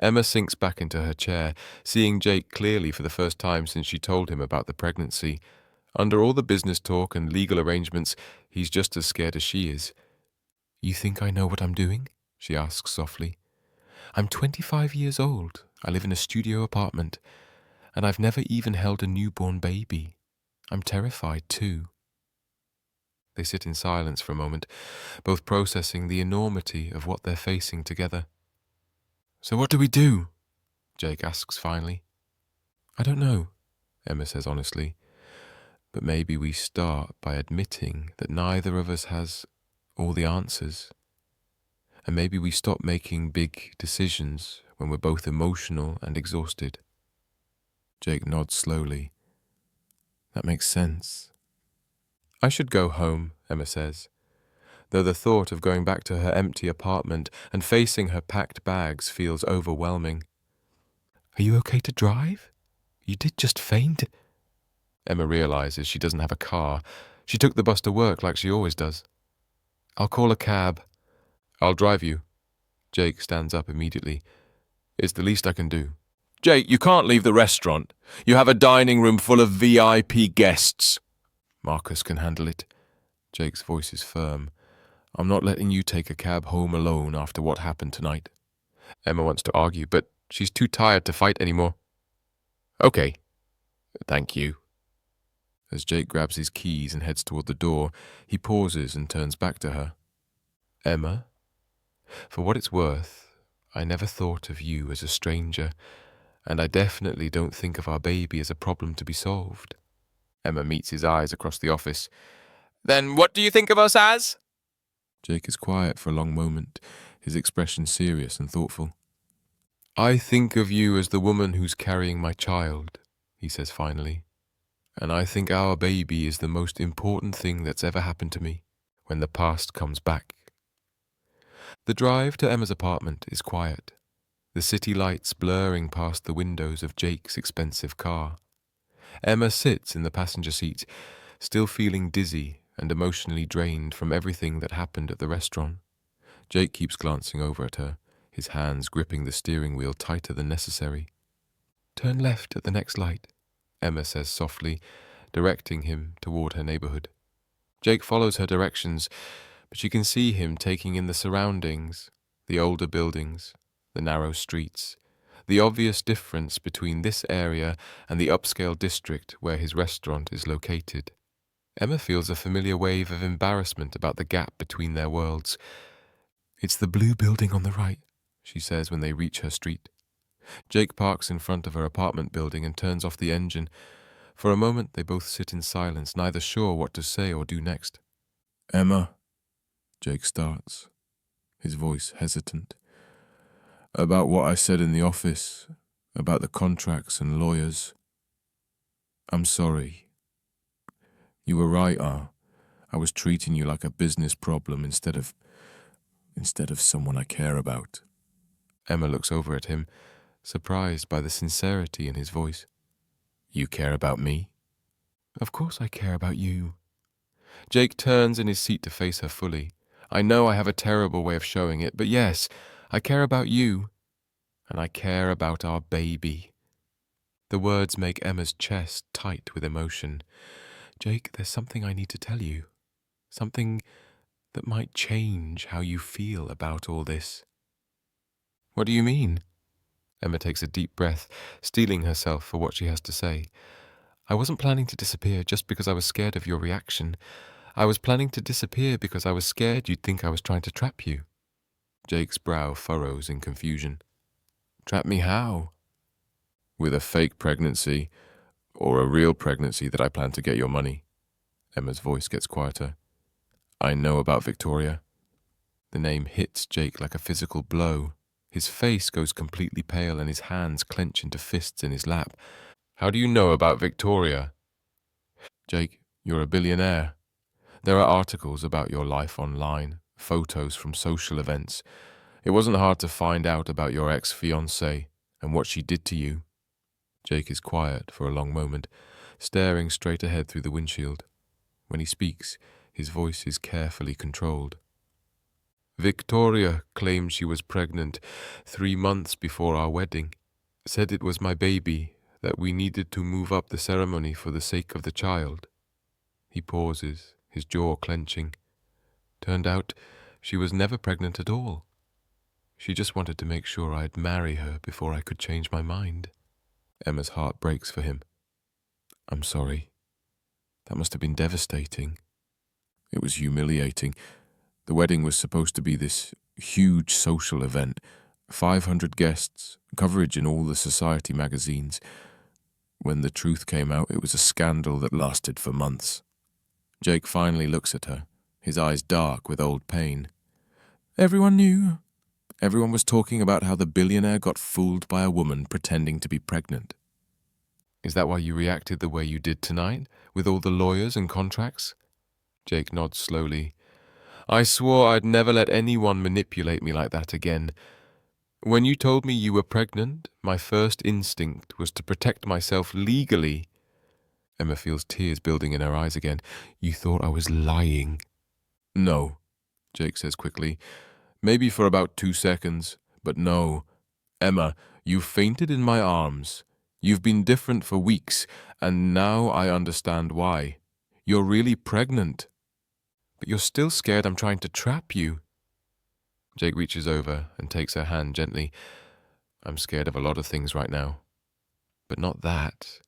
Emma sinks back into her chair, seeing Jake clearly for the first time since she told him about the pregnancy. Under all the business talk and legal arrangements, he's just as scared as she is. You think I know what I'm doing? She asks softly. I'm 25 years old. I live in a studio apartment, and I've never even held a newborn baby. I'm terrified too. They sit in silence for a moment, both processing the enormity of what they're facing together. So what do we do? Jake asks finally. I don't know, Emma says honestly, but maybe we start by admitting that neither of us has all the answers. And maybe we stop making big decisions when we're both emotional and exhausted. Jake nods slowly. That makes sense. I should go home, Emma says, though the thought of going back to her empty apartment and facing her packed bags feels overwhelming. Are you okay to drive? You did just faint. Emma realizes she doesn't have a car. She took the bus to work like she always does. I'll call a cab. I'll drive you. Jake stands up immediately. It's the least I can do. Jake, you can't leave the restaurant. You have a dining room full of VIP guests. Marcus can handle it. Jake's voice is firm. I'm not letting you take a cab home alone after what happened tonight. Emma wants to argue, but she's too tired to fight anymore. Okay. Thank you. As Jake grabs his keys and heads toward the door, he pauses and turns back to her. Emma, for what it's worth, I never thought of you as a stranger, and I definitely don't think of our baby as a problem to be solved. Emma meets his eyes across the office. Then what do you think of us as? Jake is quiet for a long moment, his expression serious and thoughtful. I think of you as the woman who's carrying my child, he says finally. And I think our baby is the most important thing that's ever happened to me when the past comes back. The drive to Emma's apartment is quiet, the city lights blurring past the windows of Jake's expensive car. Emma sits in the passenger seat, still feeling dizzy and emotionally drained from everything that happened at the restaurant. Jake keeps glancing over at her, his hands gripping the steering wheel tighter than necessary. Turn left at the next light, Emma says softly, directing him toward her neighborhood. Jake follows her directions, but she can see him taking in the surroundings, the older buildings, the narrow streets, the obvious difference between this area and the upscale district where his restaurant is located. Emma feels a familiar wave of embarrassment about the gap between their worlds. It's the blue building on the right, she says when they reach her street. Jake parks in front of her apartment building and turns off the engine. For a moment they both sit in silence, neither sure what to say or do next. Emma, Jake starts, his voice hesitant. About what I said in the office, about the contracts and lawyers. I'm sorry. You were right, I was treating you like a business problem instead of someone I care about. Emma looks over at him, surprised by the sincerity in his voice. You care about me? Of course I care about you. Jake turns in his seat to face her fully. I know I have a terrible way of showing it, but yes, I care about you. And I care about our baby. The words make Emma's chest tight with emotion. Jake, there's something I need to tell you. Something that might change how you feel about all this. What do you mean? Emma takes a deep breath, steeling herself for what she has to say. I wasn't planning to disappear just because I was scared of your reaction. I was planning to disappear because I was scared you'd think I was trying to trap you. Jake's brow furrows in confusion. Trap me how? With a fake pregnancy, or a real pregnancy that I plan to get your money. Emma's voice gets quieter. I know about Victoria. The name hits Jake like a physical blow. His face goes completely pale and his hands clench into fists in his lap. How do you know about Victoria? Jake, you're a billionaire. There are articles about your life online, photos from social events. It wasn't hard to find out about your ex-fiancée and what she did to you. Jake is quiet for a long moment, staring straight ahead through the windshield. When he speaks, his voice is carefully controlled. Victoria claimed she was pregnant 3 months before our wedding. Said it was my baby, that we needed to move up the ceremony for the sake of the child. He pauses, his jaw clenching. Turned out she was never pregnant at all. She just wanted to make sure I'd marry her before I could change my mind. Emma's heart breaks for him. I'm sorry. That must have been devastating. It was humiliating. The wedding was supposed to be this huge social event. 500 guests, coverage in all the society magazines. When the truth came out, it was a scandal that lasted for months. Jake finally looks at her, his eyes dark with old pain. Everyone knew. Everyone was talking about how the billionaire got fooled by a woman pretending to be pregnant. Is that why you reacted the way you did tonight, with all the lawyers and contracts? Jake nods slowly. I swore I'd never let anyone manipulate me like that again. When you told me you were pregnant, my first instinct was to protect myself legally. Emma feels tears building in her eyes again. You thought I was lying. No, Jake says quickly. Maybe for about 2 seconds, but no. Emma, you fainted in my arms. You've been different for weeks, and now I understand why. You're really pregnant. But you're still scared I'm trying to trap you. Jake reaches over and takes her hand gently. I'm scared of a lot of things right now. But not that.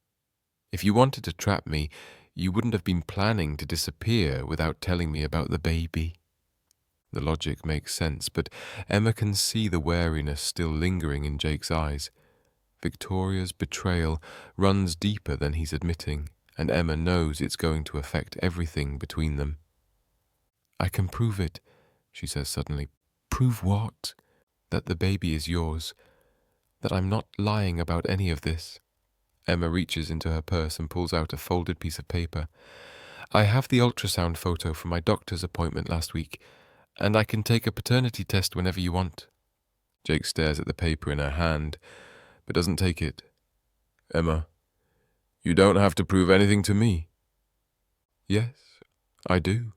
If you wanted to trap me, you wouldn't have been planning to disappear without telling me about the baby. The logic makes sense, but Emma can see the wariness still lingering in Jake's eyes. Victoria's betrayal runs deeper than he's admitting, and Emma knows it's going to affect everything between them. I can prove it, she says suddenly. Prove what? That the baby is yours. That I'm not lying about any of this. Emma reaches into her purse and pulls out a folded piece of paper. I have the ultrasound photo from my doctor's appointment last week, and I can take a paternity test whenever you want. Jake stares at the paper in her hand, but doesn't take it. Emma, you don't have to prove anything to me. Yes, I do.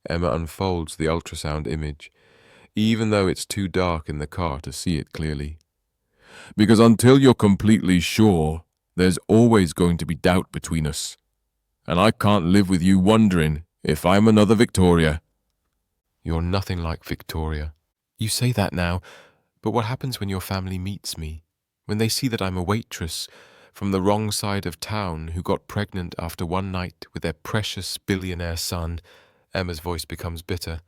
Emma unfolds the ultrasound image, even though it's too dark in the car to see it clearly. Because until you're completely sure, there's always going to be doubt between us. And I can't live with you wondering if I'm another Victoria. You're nothing like Victoria. You say that now, but what happens when your family meets me? When they see that I'm a waitress from the wrong side of town who got pregnant after one night with their precious billionaire son? Emma's voice becomes bitter.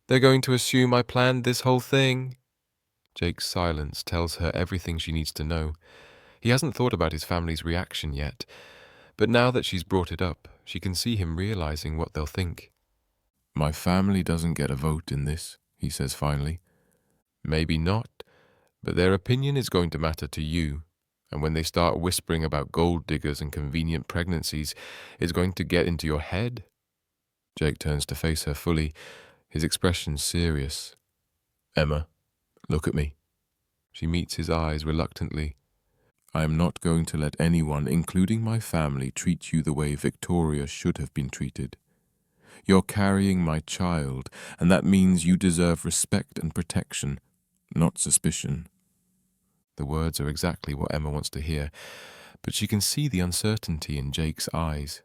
They're going to assume I planned this whole thing. Jake's silence tells her everything she needs to know. He hasn't thought about his family's reaction yet, but now that she's brought it up, she can see him realizing what they'll think. My family doesn't get a vote in this, he says finally. Maybe not, but their opinion is going to matter to you. And when they start whispering about gold diggers and convenient pregnancies, it's going to get into your head. Jake turns to face her fully, his expression serious. Emma, look at me. She meets his eyes reluctantly. I am not going to let anyone, including my family, treat you the way Victoria should have been treated. You're carrying my child, and that means you deserve respect and protection, not suspicion. The words are exactly what Emma wants to hear, but she can see the uncertainty in Jake's eyes.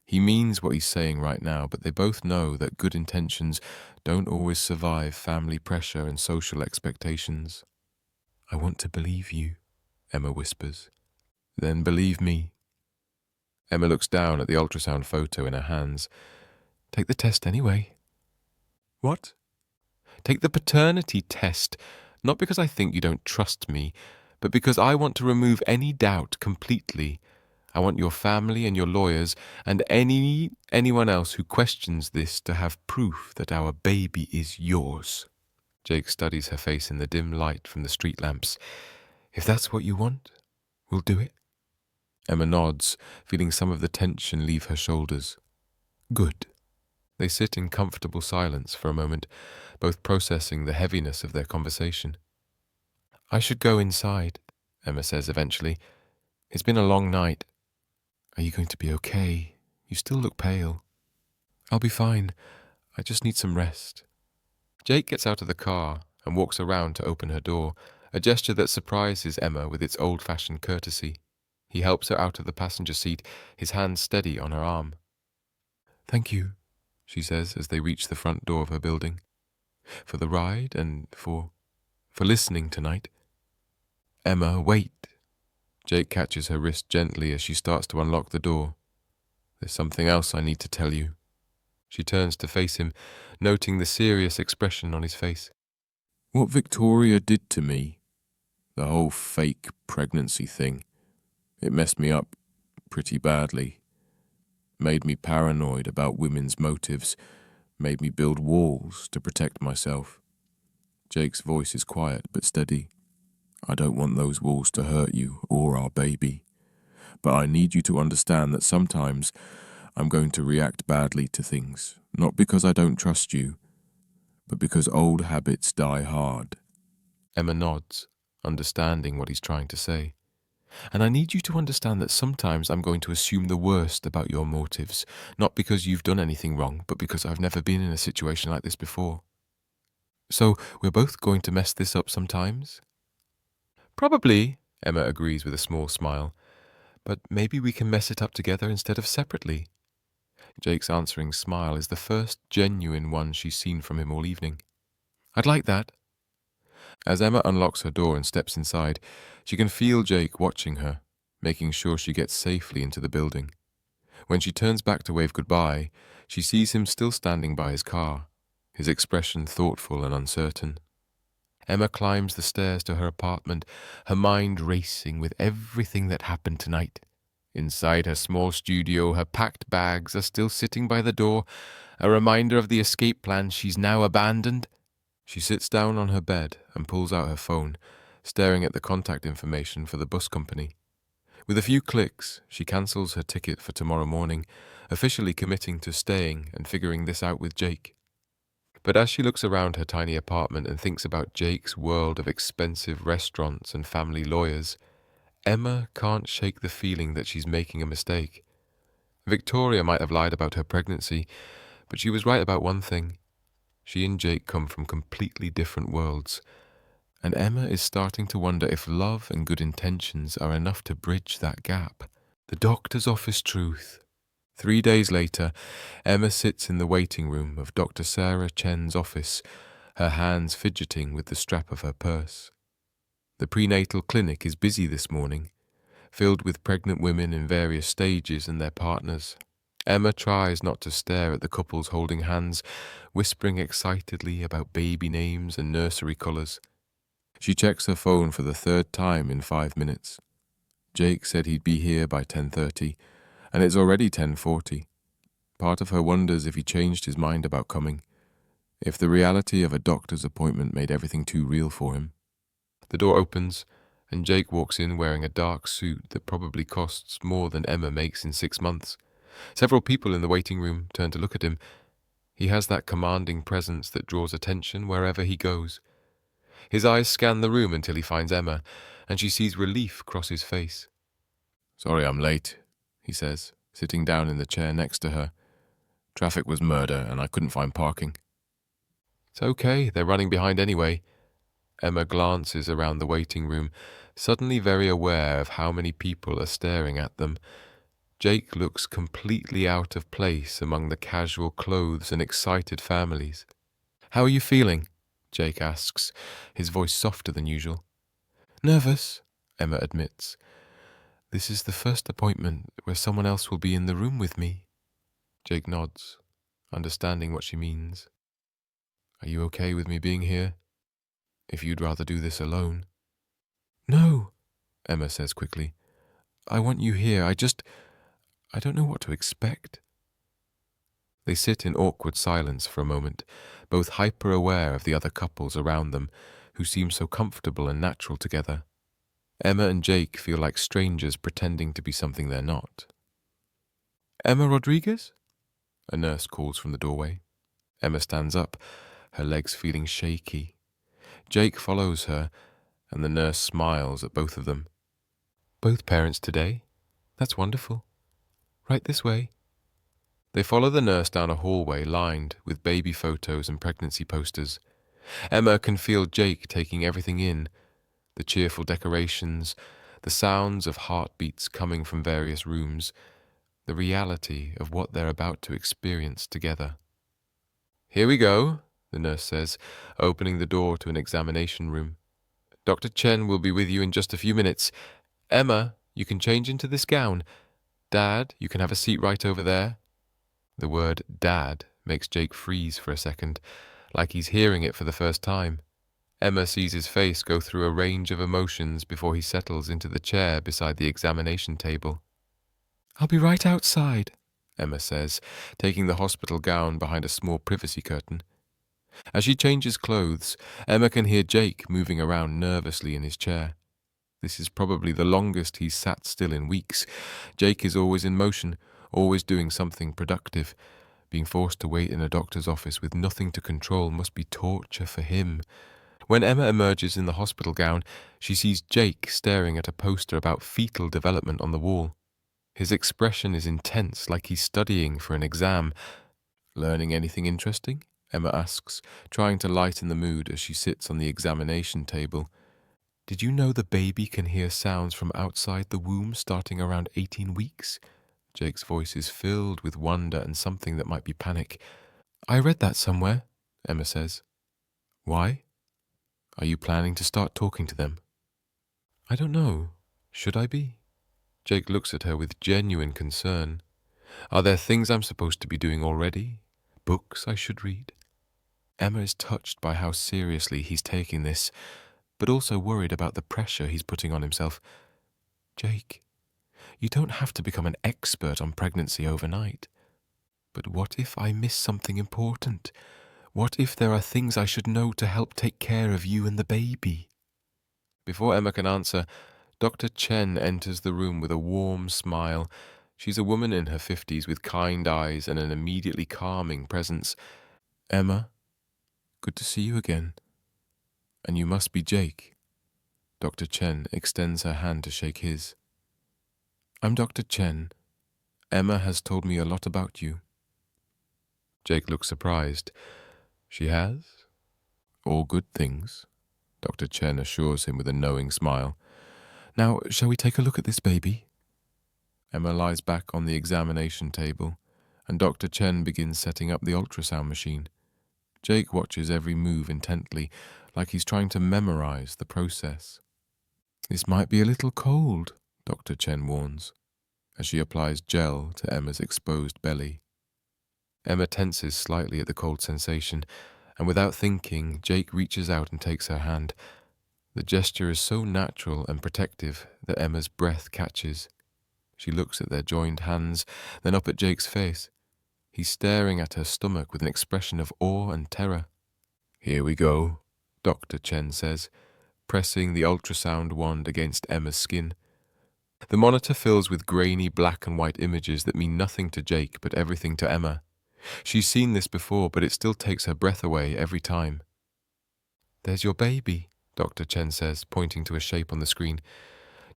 He means what he's saying right now, but they both know that good intentions don't always survive family pressure and social expectations. I want to believe you, Emma whispers. Then believe me. Emma looks down at the ultrasound photo in her hands. Take the test anyway. What? Take the paternity test, not because I think you don't trust me, but because I want to remove any doubt completely. I want your family and your lawyers and anyone else who questions this to have proof that our baby is yours. Jake studies her face in the dim light from the street lamps. If that's what you want, we'll do it. Emma nods, feeling some of the tension leave her shoulders. Good. They sit in comfortable silence for a moment, both processing the heaviness of their conversation. I should go inside, Emma says eventually. It's been a long night. Are you going to be okay? You still look pale. I'll be fine. I just need some rest. Jake gets out of the car and walks around to open her door, a gesture that surprises Emma with its old-fashioned courtesy. He helps her out of the passenger seat, his hand steady on her arm. Thank you, she says as they reach the front door of her building. For the ride and for listening tonight. Emma, wait. Jake catches her wrist gently as she starts to unlock the door. There's something else I need to tell you. She turns to face him, noting the serious expression on his face. What Victoria did to me, the whole fake pregnancy thing, it messed me up pretty badly. Made me paranoid about women's motives, made me build walls to protect myself. Jake's voice is quiet but steady. I don't want those walls to hurt you or our baby. But I need you to understand that sometimes I'm going to react badly to things, not because I don't trust you, but because old habits die hard. Emma nods, understanding what he's trying to say. And I need you to understand that sometimes I'm going to assume the worst about your motives, not because you've done anything wrong, but because I've never been in a situation like this before. So we're both going to mess this up sometimes? Probably, Emma agrees with a small smile. But maybe we can mess it up together instead of separately. Jake's answering smile is the first genuine one she's seen from him all evening. I'd like that. As Emma unlocks her door and steps inside, she can feel Jake watching her, making sure she gets safely into the building. When she turns back to wave goodbye, she sees him still standing by his car, his expression thoughtful and uncertain. Emma climbs the stairs to her apartment, her mind racing with everything that happened tonight. Inside her small studio, her packed bags are still sitting by the door, a reminder of the escape plan she's now abandoned. She sits down on her bed and pulls out her phone, staring at the contact information for the bus company. With a few clicks, she cancels her ticket for tomorrow morning, officially committing to staying and figuring this out with Jake. But as she looks around her tiny apartment and thinks about Jake's world of expensive restaurants and family lawyers, Emma can't shake the feeling that she's making a mistake. Victoria might have lied about her pregnancy, but she was right about one thing. She and Jake come from completely different worlds, and Emma is starting to wonder if love and good intentions are enough to bridge that gap. The doctor's office truth. 3 days later, Emma sits in the waiting room of Dr. Sarah Chen's office, her hands fidgeting with the strap of her purse. The prenatal clinic is busy this morning, filled with pregnant women in various stages and their partners. Emma tries not to stare at the couples holding hands, whispering excitedly about baby names and nursery colours. She checks her phone for the third time in 5 minutes. Jake said he'd be here by 10:30, and it's already 10:40. Part of her wonders if he changed his mind about coming, if the reality of a doctor's appointment made everything too real for him. The door opens, and Jake walks in wearing a dark suit that probably costs more than Emma makes in 6 months. Several people in the waiting room turn to look at him. He has that commanding presence that draws attention wherever he goes. His eyes scan the room until he finds Emma, and she sees relief cross his face. "Sorry I'm late," he says, sitting down in the chair next to her. "Traffic was murder, and I couldn't find parking." It's okay, they're running behind anyway. Emma glances around the waiting room, suddenly very aware of how many people are staring at them. Jake looks completely out of place among the casual clothes and excited families. "How are you feeling?" Jake asks, his voice softer than usual. "Nervous," Emma admits. "This is the first appointment where someone else will be in the room with me." Jake nods, understanding what she means. "Are you okay with me being here? If you'd rather do this alone." "No," Emma says quickly. "I want you here. I don't know what to expect." They sit in awkward silence for a moment, both hyper-aware of the other couples around them, who seem so comfortable and natural together. Emma and Jake feel like strangers pretending to be something they're not. "Emma Rodriguez?" a nurse calls from the doorway. Emma stands up, her legs feeling shaky. Jake follows her, and the nurse smiles at both of them. "Both parents today? That's wonderful. Right this way." They follow the nurse down a hallway lined with baby photos and pregnancy posters. Emma can feel Jake taking everything in, the cheerful decorations, the sounds of heartbeats coming from various rooms, the reality of what they're about to experience together. "Here we go," the nurse says, opening the door to an examination room. "Dr. Chen will be with you in just a few minutes. Emma, you can change into this gown. Dad, you can have a seat right over there." The word "dad" makes Jake freeze for a second, like he's hearing it for the first time. Emma sees his face go through a range of emotions before he settles into the chair beside the examination table. "I'll be right outside," Emma says, taking the hospital gown behind a small privacy curtain. As she changes clothes, Emma can hear Jake moving around nervously in his chair. This is probably the longest he's sat still in weeks. Jake is always in motion, always doing something productive. Being forced to wait in a doctor's office with nothing to control must be torture for him. When Emma emerges in the hospital gown, she sees Jake staring at a poster about fetal development on the wall. His expression is intense, like he's studying for an exam. "Learning anything interesting?" Emma asks, trying to lighten the mood as she sits on the examination table. "Did you know the baby can hear sounds from outside the womb starting around 18 weeks? Jake's voice is filled with wonder and something that might be panic. "I read that somewhere," Emma says. "Why? Are you planning to start talking to them?" "I don't know. Should I be?" Jake looks at her with genuine concern. "Are there things I'm supposed to be doing already? Books I should read?" Emma is touched by how seriously he's taking this, but also worried about the pressure he's putting on himself. "Jake, you don't have to become an expert on pregnancy overnight. But what if I miss something important? What if there are things I should know to help take care of you and the baby?" Before Emma can answer, Dr. Chen enters the room with a warm smile. She's a woman in her 50s with kind eyes and an immediately calming presence. "Emma, good to see you again. And you must be Jake." Dr. Chen extends her hand to shake his. "I'm Dr. Chen. Emma has told me a lot about you." Jake looks surprised. "She has?" "All good things," Dr. Chen assures him with a knowing smile. "Now, shall we take a look at this baby?" Emma lies back on the examination table, and Dr. Chen begins setting up the ultrasound machine. Jake watches every move intently, like he's trying to memorize the process. "This might be a little cold," Dr. Chen warns, as she applies gel to Emma's exposed belly. Emma tenses slightly at the cold sensation, and without thinking, Jake reaches out and takes her hand. The gesture is so natural and protective that Emma's breath catches. She looks at their joined hands, then up at Jake's face. He's staring at her stomach with an expression of awe and terror. "Here we go," Dr. Chen says, pressing the ultrasound wand against Emma's skin. The monitor fills with grainy black and white images that mean nothing to Jake but everything to Emma. She's seen this before, but it still takes her breath away every time. "There's your baby," Dr. Chen says, pointing to a shape on the screen.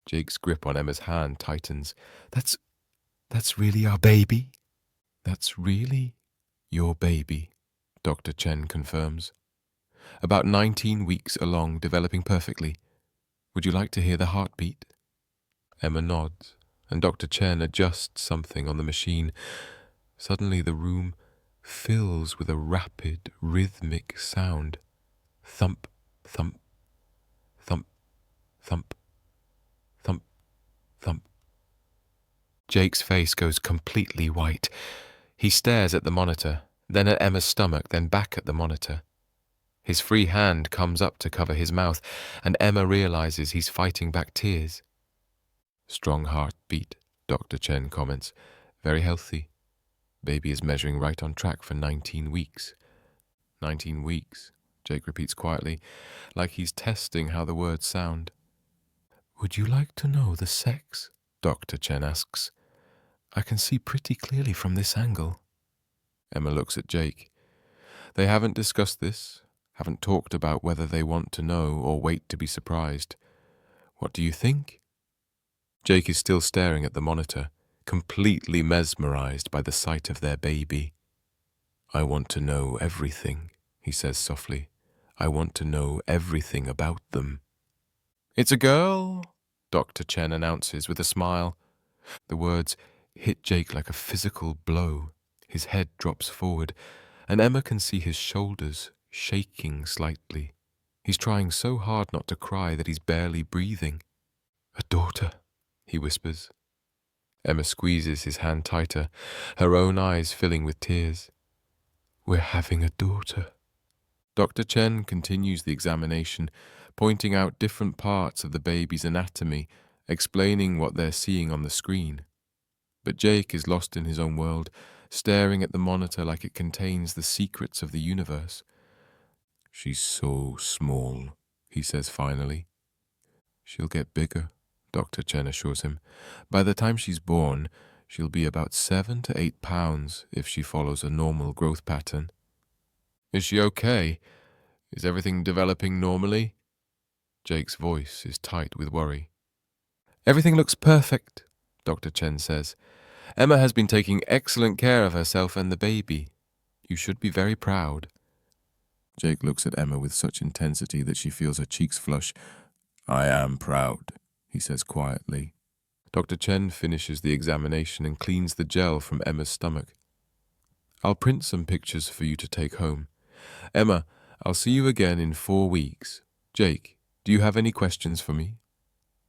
Jake's grip on Emma's hand tightens. That's really our baby?" "That's really your baby," Dr. Chen confirms. "About 19 weeks along, developing perfectly. Would you like to hear the heartbeat?" Emma nods, and Dr. Chen adjusts something on the machine. Suddenly the room fills with a rapid, rhythmic sound. Thump, thump, thump, thump, thump, thump. Jake's face goes completely white. He stares at the monitor, then at Emma's stomach, then back at the monitor. His free hand comes up to cover his mouth, and Emma realizes he's fighting back tears. "Strong heartbeat," Dr. Chen comments. "Very healthy. Baby is measuring right on track for 19 weeks. 19 weeks, Jake repeats quietly, like he's testing how the words sound. "Would you like to know the sex?" Dr. Chen asks. "I can see pretty clearly from this angle." Emma looks at Jake. They haven't discussed this, haven't talked about whether they want to know or wait to be surprised. "What do you think?" Jake is still staring at the monitor, completely mesmerized by the sight of their baby. "I want to know everything," he says softly. "I want to know everything about them." "It's a girl," Dr. Chen announces with a smile. The words hit Jake like a physical blow. His head drops forward, and Emma can see his shoulders shaking slightly. He's trying so hard not to cry that he's barely breathing. "A daughter," he whispers. Emma squeezes his hand tighter, her own eyes filling with tears. "We're having a daughter." Dr. Chen continues the examination, pointing out different parts of the baby's anatomy, explaining what they're seeing on the screen. But Jake is lost in his own world, staring at the monitor like it contains the secrets of the universe. "She's so small," he says finally. "She'll get bigger," Dr. Chen assures him. "By the time she's born, she'll be about 7 to 8 pounds if she follows a normal growth pattern." "Is she okay? Is everything developing normally?" Jake's voice is tight with worry. "Everything looks perfect," Dr. Chen says. "Emma has been taking excellent care of herself and the baby. You should be very proud." Jake looks at Emma with such intensity that she feels her cheeks flush. "I am proud," he says quietly. Dr. Chen finishes the examination and cleans the gel from Emma's stomach. "I'll print some pictures for you to take home. Emma, I'll see you again in 4 weeks. Jake, do you have any questions for me?"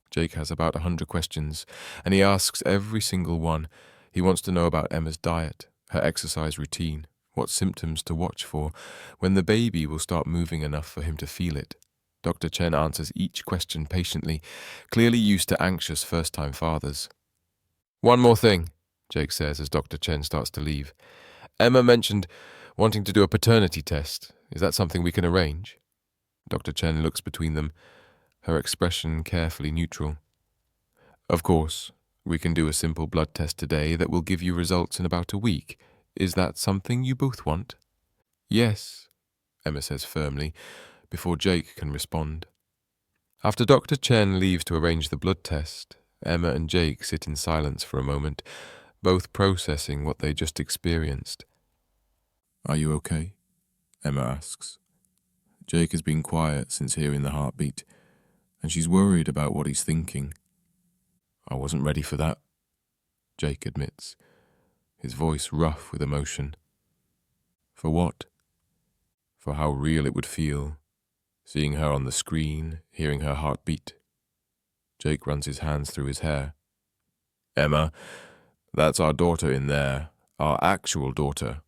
Jake has about 100 questions, and he asks every single one. He wants to know about Emma's diet, her exercise routine, what symptoms to watch for, when the baby will start moving enough for him to feel it. Dr. Chen answers each question patiently, clearly used to anxious first-time fathers. "One more thing," Jake says as Dr. Chen starts to leave. "Emma mentioned wanting to do a paternity test. Is that something we can arrange?" Dr. Chen looks between them, her expression carefully neutral. "Of course, we can do a simple blood test today that will give you results in about a week. Is that something you both want?" "Yes," Emma says firmly, before Jake can respond. After Dr. Chen leaves to arrange the blood test, Emma and Jake sit in silence for a moment, both processing what they just experienced. "Are you okay?" Emma asks. Jake has been quiet since hearing the heartbeat, and she's worried about what he's thinking. "I wasn't ready for that," Jake admits, his voice rough with emotion. "For what?" "For how real it would feel, seeing her on the screen, hearing her heartbeat." Jake runs his hands through his hair. "Emma, that's our daughter in there, our actual daughter."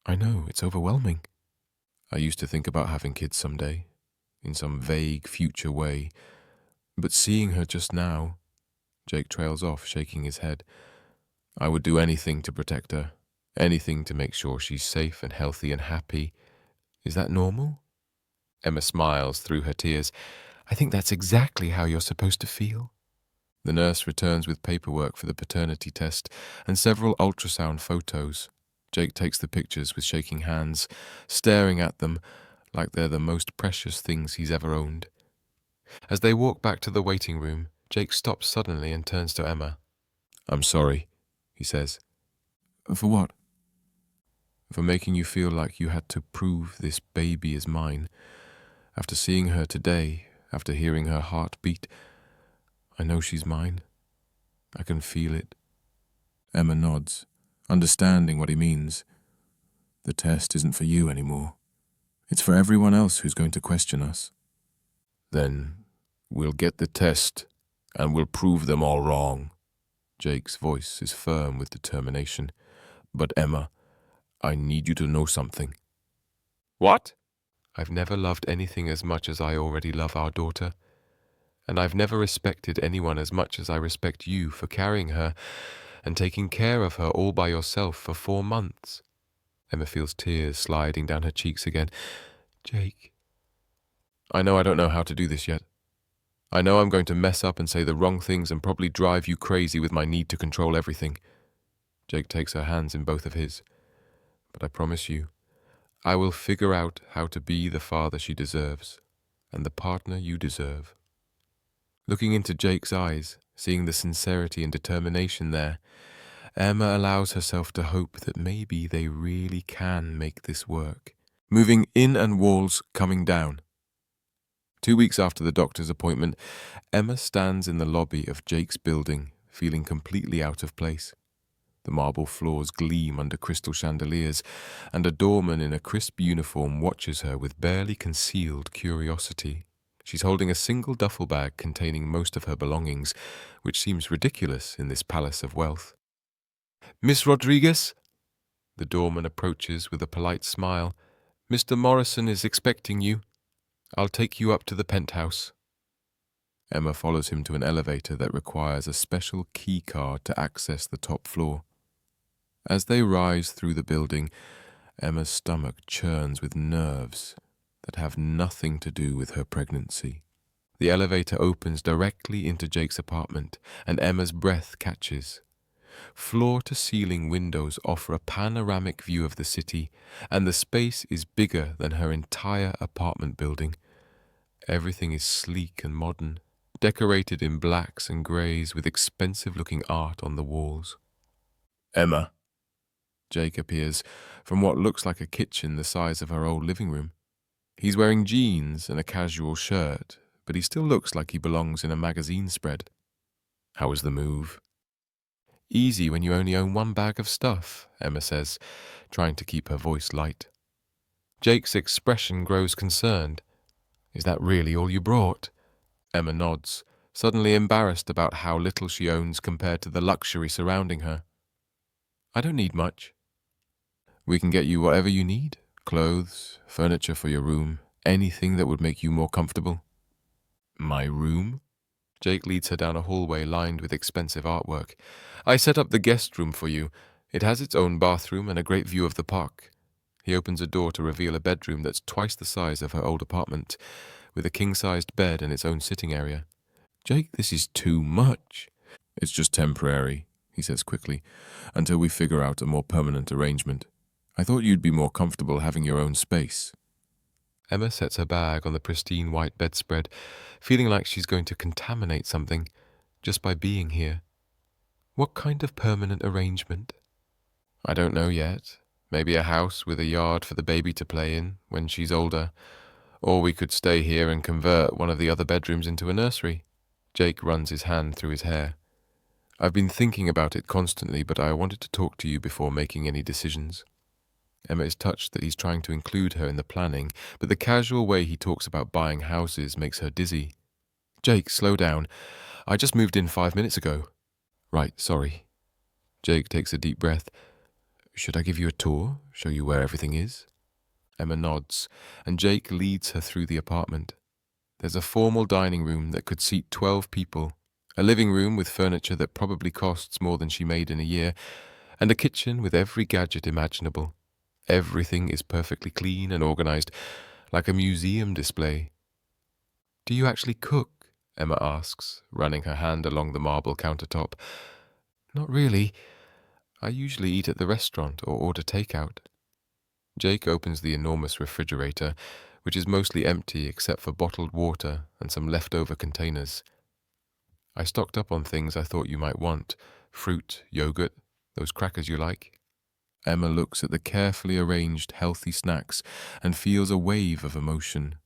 "I know, it's overwhelming. I used to think about having kids someday, in some vague future way, but seeing her just now," Jake trails off, shaking his head. "I would do anything to protect her, Anything to make sure she's safe and healthy and happy. Is that normal? Emma smiles through her tears. I think that's exactly how you're supposed to feel. The nurse returns with paperwork for the paternity test and several ultrasound photos. Jake takes the pictures with shaking hands, staring at them like they're the most precious things he's ever owned. As they walk back to the waiting room, Jake stops suddenly and turns to Emma. I'm sorry, he says. For what? For making you feel like you had to prove this baby is mine. After seeing her today, after hearing her heart beat, I know she's mine. I can feel it. Emma nods, understanding what he means. The test isn't for you anymore. It's for everyone else who's going to question us. Then we'll get the test, and we'll prove them all wrong. Jake's voice is firm with determination. But Emma, I need you to know something. What? I've never loved anything as much as I already love our daughter. And I've never respected anyone as much as I respect you for carrying her and taking care of her all by yourself for 4 months. Emma feels tears sliding down her cheeks again. Jake. I know I don't know how to do this yet. I know I'm going to mess up and say the wrong things and probably drive you crazy with my need to control everything. Jake takes her hands in both of his. But I promise you, I will figure out how to be the father she deserves and the partner you deserve. Looking into Jake's eyes, seeing the sincerity and determination there, Emma allows herself to hope that maybe they really can make this work. Moving in and walls coming down. 2 weeks after the doctor's appointment, Emma stands in the lobby of Jake's building, feeling completely out of place. The marble floors gleam under crystal chandeliers, and a doorman in a crisp uniform watches her with barely concealed curiosity. She's holding a single duffel bag containing most of her belongings, which seems ridiculous in this palace of wealth. Miss Rodriguez? The doorman approaches with a polite smile. Mr. Morrison is expecting you. I'll take you up to the penthouse. Emma follows him to an elevator that requires a special key card to access the top floor. As they rise through the building, Emma's stomach churns with nerves that have nothing to do with her pregnancy. The elevator opens directly into Jake's apartment, and Emma's breath catches. Floor-to-ceiling windows offer a panoramic view of the city, and the space is bigger than her entire apartment building. Everything is sleek and modern, decorated in blacks and greys with expensive-looking art on the walls. Emma. Jake appears from what looks like a kitchen the size of her old living room. He's wearing jeans and a casual shirt, but he still looks like he belongs in a magazine spread. How was the move? Easy when you only own 1 bag of stuff, Emma says, trying to keep her voice light. Jake's expression grows concerned. Is that really all you brought? Emma nods, suddenly embarrassed about how little she owns compared to the luxury surrounding her. I don't need much. We can get you whatever you need. Clothes, furniture for your room, anything that would make you more comfortable. My room? Jake leads her down a hallway lined with expensive artwork. I set up the guest room for you. It has its own bathroom and a great view of the park. He opens a door to reveal a bedroom that's twice the size of her old apartment, with a king-sized bed and its own sitting area. Jake, this is too much. It's just temporary, he says quickly, until we figure out a more permanent arrangement. I thought you'd be more comfortable having your own space. Emma sets her bag on the pristine white bedspread, feeling like she's going to contaminate something just by being here. What kind of permanent arrangement? I don't know yet. Maybe a house with a yard for the baby to play in when she's older. Or we could stay here and convert one of the other bedrooms into a nursery. Jake runs his hand through his hair. I've been thinking about it constantly, but I wanted to talk to you before making any decisions. Emma is touched that he's trying to include her in the planning, but the casual way he talks about buying houses makes her dizzy. Jake, slow down. I just moved in 5 minutes ago. Right, sorry. Jake takes a deep breath. Should I give you a tour? Show you where everything is? Emma nods, and Jake leads her through the apartment. There's a formal dining room that could seat 12 people, a living room with furniture that probably costs more than she made in a year, and a kitchen with every gadget imaginable. Everything is perfectly clean and organized, like a museum display. "Do you actually cook?" Emma asks, running her hand along the marble countertop. "Not really. I usually eat at the restaurant or order takeout." Jake opens the enormous refrigerator, which is mostly empty except for bottled water and some leftover containers. "I stocked up on things I thought you might want. Fruit, yogurt, those crackers you like." Emma looks at the carefully arranged, healthy snacks and feels a wave of emotion.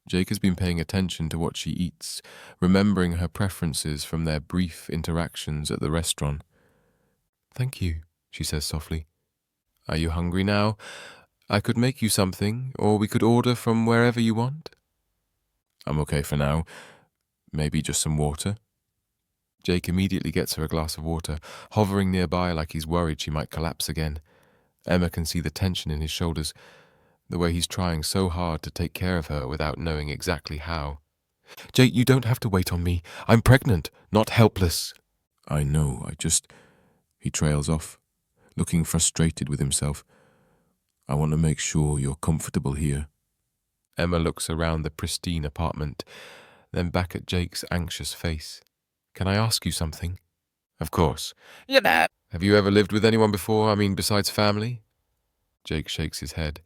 Jake has been paying attention to what she eats, remembering her preferences from their brief interactions at the restaurant. "Thank you," she says softly. "Are you hungry now? I could make you something, or we could order from wherever you want." "I'm okay for now. Maybe just some water?" Jake immediately gets her a glass of water, hovering nearby like he's worried she might collapse again. Emma can see the tension in his shoulders, the way he's trying so hard to take care of her without knowing exactly how. "Jake, you don't have to wait on me. I'm pregnant, not helpless." "I know, He trails off, looking frustrated with himself. "I want to make sure you're comfortable here." Emma looks around the pristine apartment, then back at Jake's anxious face. "Can I ask you something?" "Of course." "Have you ever lived with anyone before? I mean, besides family?" Jake shakes his head.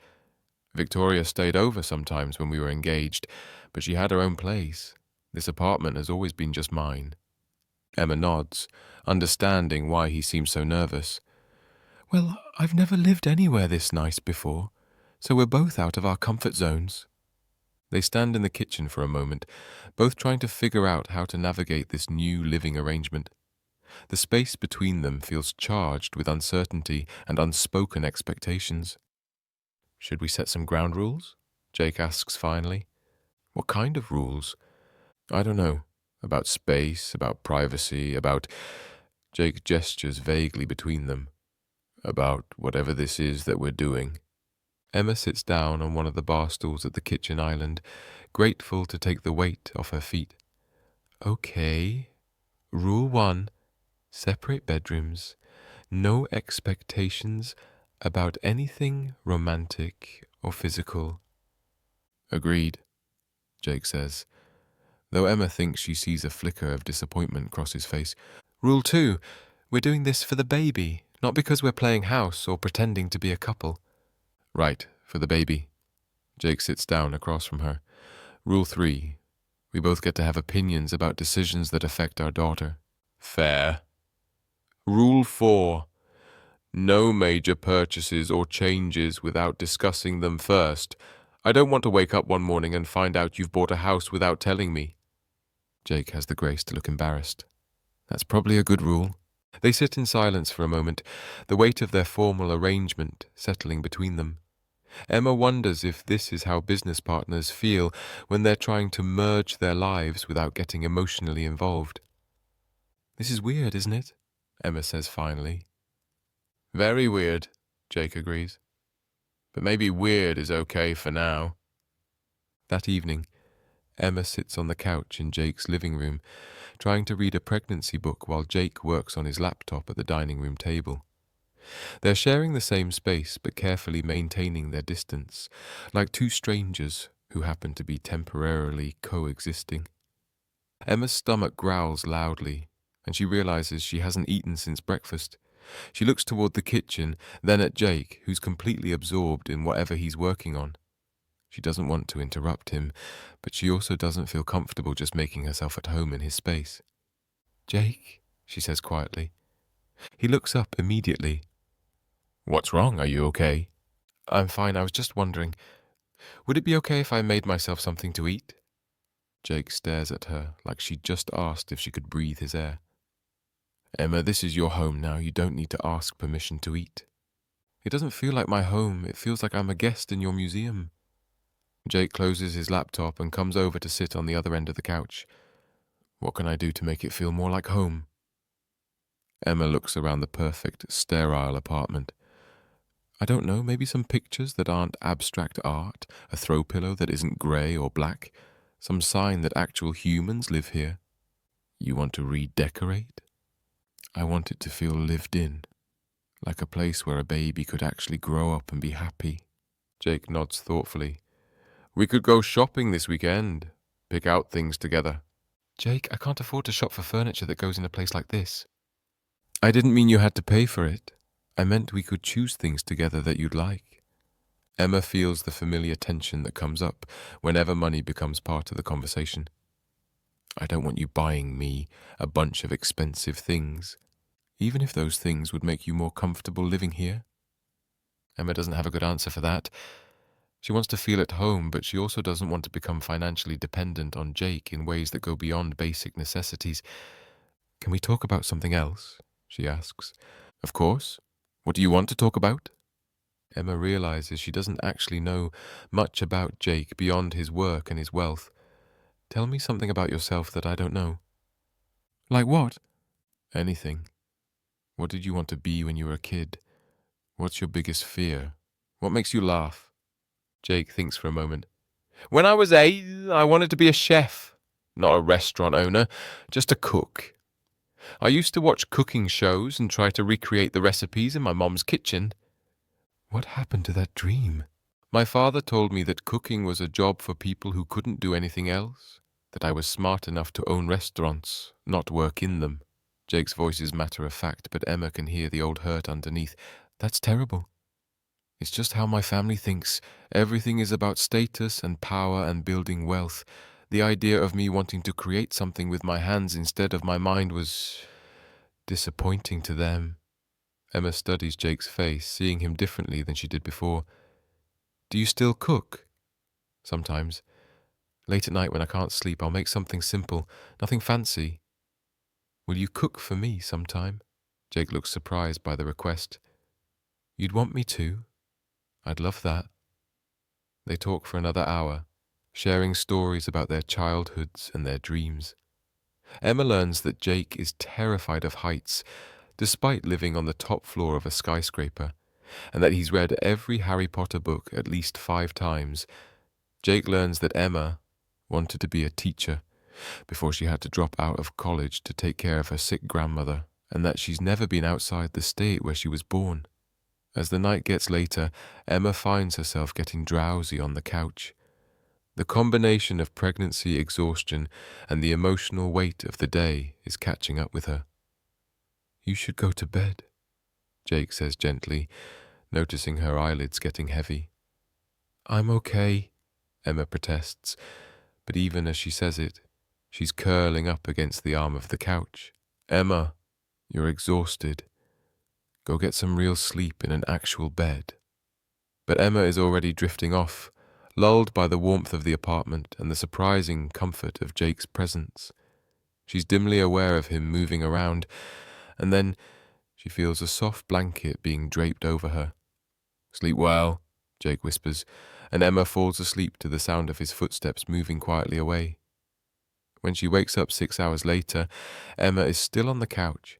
"Victoria stayed over sometimes when we were engaged, but she had her own place. This apartment has always been just mine." Emma nods, understanding why he seems so nervous. "Well, I've never lived anywhere this nice before, so we're both out of our comfort zones." They stand in the kitchen for a moment, both trying to figure out how to navigate this new living arrangement. The space between them feels charged with uncertainty and unspoken expectations. "Should we set some ground rules?" Jake asks finally. "What kind of rules?" "I don't know. About space, about privacy, about—" Jake gestures vaguely between them. "About whatever this is that we're doing." Emma sits down on one of the bar stools at the kitchen island, grateful to take the weight off her feet. "Okay. Rule 1. Separate bedrooms. No expectations about anything romantic or physical." "Agreed," Jake says, though Emma thinks she sees a flicker of disappointment cross his face. "Rule 2. We're doing this for the baby, not because we're playing house or pretending to be a couple." "Right, for the baby." Jake sits down across from her. "Rule 3. We both get to have opinions about decisions that affect our daughter." "Fair." "Rule 4. No major purchases or changes without discussing them first. I don't want to wake up one morning and find out you've bought a house without telling me." Jake has the grace to look embarrassed. "That's probably a good rule." They sit in silence for a moment, the weight of their formal arrangement settling between them. Emma wonders if this is how business partners feel when they're trying to merge their lives without getting emotionally involved. "This is weird, isn't it?" Emma says finally. "Very weird," Jake agrees. "But maybe weird is okay for now." That evening, Emma sits on the couch in Jake's living room, trying to read a pregnancy book while Jake works on his laptop at the dining room table. They're sharing the same space but carefully maintaining their distance, like two strangers who happen to be temporarily coexisting. Emma's stomach growls loudly, and she realizes she hasn't eaten since breakfast. She looks toward the kitchen, then at Jake, who's completely absorbed in whatever he's working on. She doesn't want to interrupt him, but she also doesn't feel comfortable just making herself at home in his space. "Jake," she says quietly. He looks up immediately. "What's wrong? Are you okay?" "I'm fine. I was just wondering, would it be okay if I made myself something to eat?" Jake stares at her like she'd just asked if she could breathe his air. "Emma, this is your home now. You don't need to ask permission to eat." "It doesn't feel like my home. It feels like I'm a guest in your museum." Jake closes his laptop and comes over to sit on the other end of the couch. "What can I do to make it feel more like home?" Emma looks around the perfect, sterile apartment. "I don't know, maybe some pictures that aren't abstract art, a throw pillow that isn't grey or black, some sign that actual humans live here." "You want to redecorate?" "I want it to feel lived in, like a place where a baby could actually grow up and be happy. Jake nods thoughtfully. We could go shopping this weekend. Pick out things together. Jake, I can't afford to shop for furniture that goes in a place like this. I didn't mean you had to pay for it. I meant we could choose things together that you'd like. Emma feels the familiar tension that comes up whenever money becomes part of the conversation. I don't want you buying me a bunch of expensive things, even if those things would make you more comfortable living here. Emma doesn't have a good answer for that. She wants to feel at home, but she also doesn't want to become financially dependent on Jake in ways that go beyond basic necessities. Can we talk about something else? She asks. Of course. What do you want to talk about? Emma realizes she doesn't actually know much about Jake beyond his work and his wealth. Tell me something about yourself that I don't know. Like what? Anything. What did you want to be when you were a kid? What's your biggest fear? What makes you laugh? Jake thinks for a moment. When I was 8, I wanted to be a chef. Not a restaurant owner, just a cook. I used to watch cooking shows and try to recreate the recipes in my mom's kitchen. What happened to that dream? My father told me that cooking was a job for people who couldn't do anything else, that I was smart enough to own restaurants, not work in them. Jake's voice is matter-of-fact, but Emma can hear the old hurt underneath. That's terrible. It's just how my family thinks. Everything is about status and power and building wealth. The idea of me wanting to create something with my hands instead of my mind was disappointing to them. Emma studies Jake's face, seeing him differently than she did before. Do you still cook? Sometimes. Late at night when I can't sleep, I'll make something simple, nothing fancy. Will you cook for me sometime? Jake looks surprised by the request. You'd want me to? I'd love that. They talk for another hour, sharing stories about their childhoods and their dreams. Emma learns that Jake is terrified of heights, despite living on the top floor of a skyscraper, and that he's read every Harry Potter book at least 5 times. Jake learns that Emma wanted to be a teacher before she had to drop out of college to take care of her sick grandmother, and that she's never been outside the state where she was born. As the night gets later, Emma finds herself getting drowsy on the couch. The combination of pregnancy exhaustion and the emotional weight of the day is catching up with her. You should go to bed, Jake says gently, noticing her eyelids getting heavy. I'm okay, Emma protests, but even as she says it, she's curling up against the arm of the couch. Emma, you're exhausted. Go get some real sleep in an actual bed. But Emma is already drifting off, lulled by the warmth of the apartment and the surprising comfort of Jake's presence. She's dimly aware of him moving around, and then she feels a soft blanket being draped over her. Sleep well, Jake whispers, and Emma falls asleep to the sound of his footsteps moving quietly away. When she wakes up 6 hours later, Emma is still on the couch,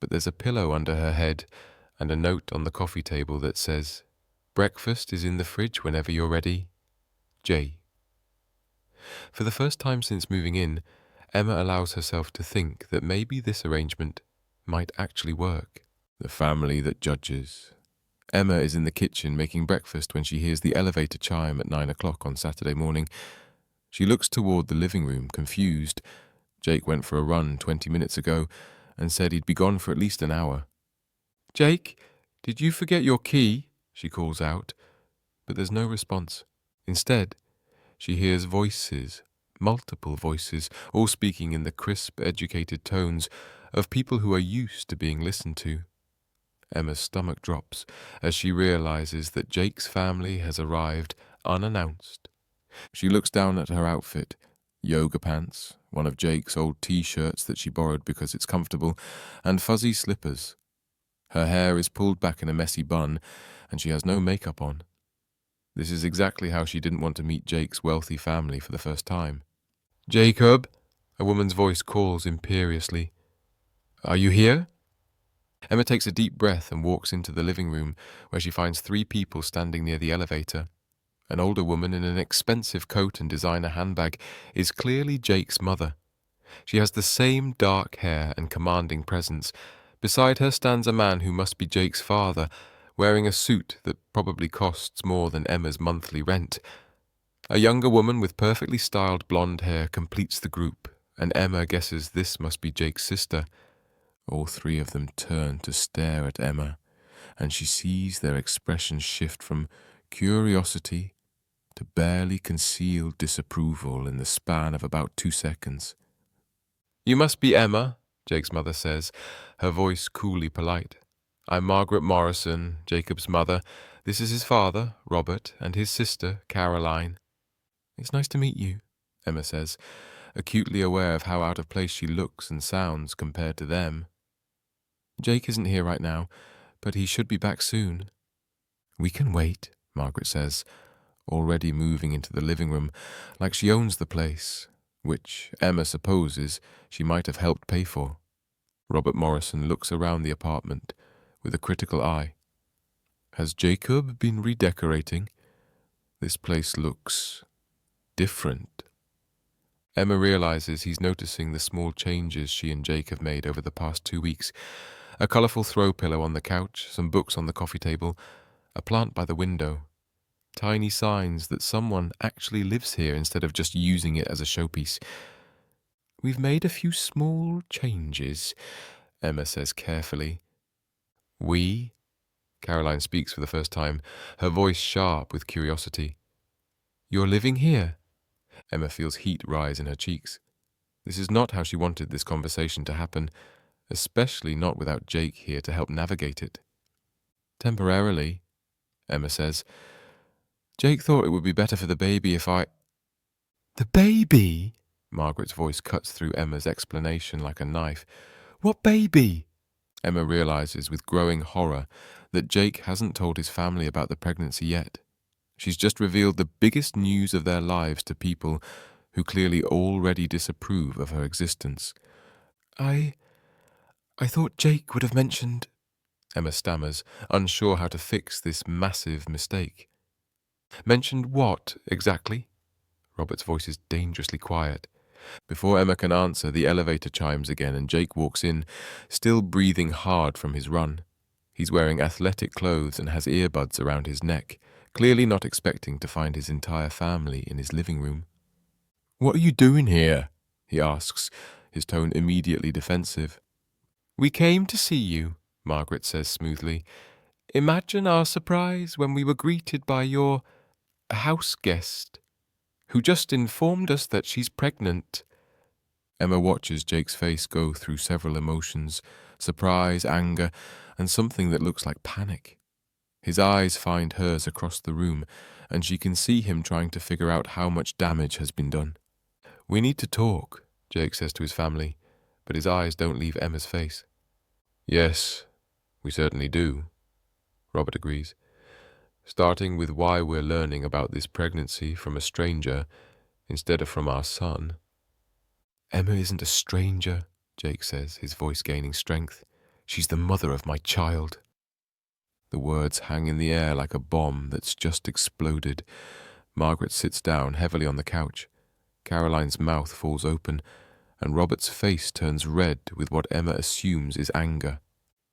but there's a pillow under her head and a note on the coffee table that says, Breakfast is in the fridge whenever you're ready. J. For the first time since moving in, Emma allows herself to think that maybe this arrangement might actually work. The family that judges. Emma is in the kitchen making breakfast when she hears the elevator chime at 9 o'clock on Saturday morning. She looks toward the living room, confused. Jake went for a run 20 minutes ago and said he'd be gone for at least an hour. Jake, did you forget your key? She calls out, but there's no response. Instead, she hears voices, multiple voices, all speaking in the crisp, educated tones of people who are used to being listened to. Emma's stomach drops as she realizes that Jake's family has arrived unannounced. She looks down at her outfit, yoga pants, one of Jake's old t-shirts that she borrowed because it's comfortable, and fuzzy slippers. Her hair is pulled back in a messy bun, and she has no makeup on. This is exactly how she didn't want to meet Jake's wealthy family for the first time. Jacob, a woman's voice calls imperiously. Are you here? Emma takes a deep breath and walks into the living room, where she finds 3 people standing near the elevator. An older woman in an expensive coat and designer handbag is clearly Jake's mother. She has the same dark hair and commanding presence, Beside her stands a man who must be Jake's father, wearing a suit that probably costs more than Emma's monthly rent. A younger woman with perfectly styled blonde hair completes the group, and Emma guesses this must be Jake's sister. All three of them turn to stare at Emma, and she sees their expressions shift from curiosity to barely concealed disapproval in the span of about 2 seconds. "You must be Emma," Jake's mother says, her voice coolly polite. "I'm Margaret Morrison, Jacob's mother. This is his father, Robert, and his sister, Caroline." "It's nice to meet you," Emma says, acutely aware of how out of place she looks and sounds compared to them. "Jake isn't here right now, but he should be back soon." "We can wait," Margaret says, already moving into the living room, like she owns the place, which Emma supposes she might have helped pay for. Robert Morrison looks around the apartment with a critical eye. "Has Jacob been redecorating? This place looks different." Emma realizes he's noticing the small changes she and Jake have made over the past 2 weeks. A colourful throw pillow on the couch, some books on the coffee table, a plant by the window. Tiny signs that someone actually lives here instead of just using it as a showpiece. "We've made a few small changes," Emma says carefully. "We?" Caroline speaks for the first time, her voice sharp with curiosity. "You're living here?" Emma feels heat rise in her cheeks. This is not how she wanted this conversation to happen, especially not without Jake here to help navigate it. "Temporarily," Emma says. "Jake thought it would be better for the baby if I—" "The baby?" Margaret's voice cuts through Emma's explanation like a knife. "What baby?" Emma realizes with growing horror that Jake hasn't told his family about the pregnancy yet. She's just revealed the biggest news of their lives to people who clearly already disapprove of her existence. I thought Jake would have mentioned," Emma stammers, unsure how to fix this massive mistake. "Mentioned what, exactly?" Robert's voice is dangerously quiet. Before Emma can answer, the elevator chimes again and Jake walks in, still breathing hard from his run. He's wearing athletic clothes and has earbuds around his neck, clearly not expecting to find his entire family in his living room. "What are you doing here?" he asks, his tone immediately defensive. "We came to see you," Margaret says smoothly. "Imagine our surprise when we were greeted by your house guest, who just informed us that she's pregnant." Emma watches Jake's face go through several emotions, surprise, anger, and something that looks like panic. His eyes find hers across the room, and she can see him trying to figure out how much damage has been done. "We need to talk," Jake says to his family, but his eyes don't leave Emma's face. "Yes, we certainly do," Robert agrees, "starting with why we're learning about this pregnancy from a stranger instead of from our son." "Emma isn't a stranger," Jake says, his voice gaining strength. "She's the mother of my child." The words hang in the air like a bomb that's just exploded. Margaret sits down heavily on the couch. Caroline's mouth falls open, and Robert's face turns red with what Emma assumes is anger.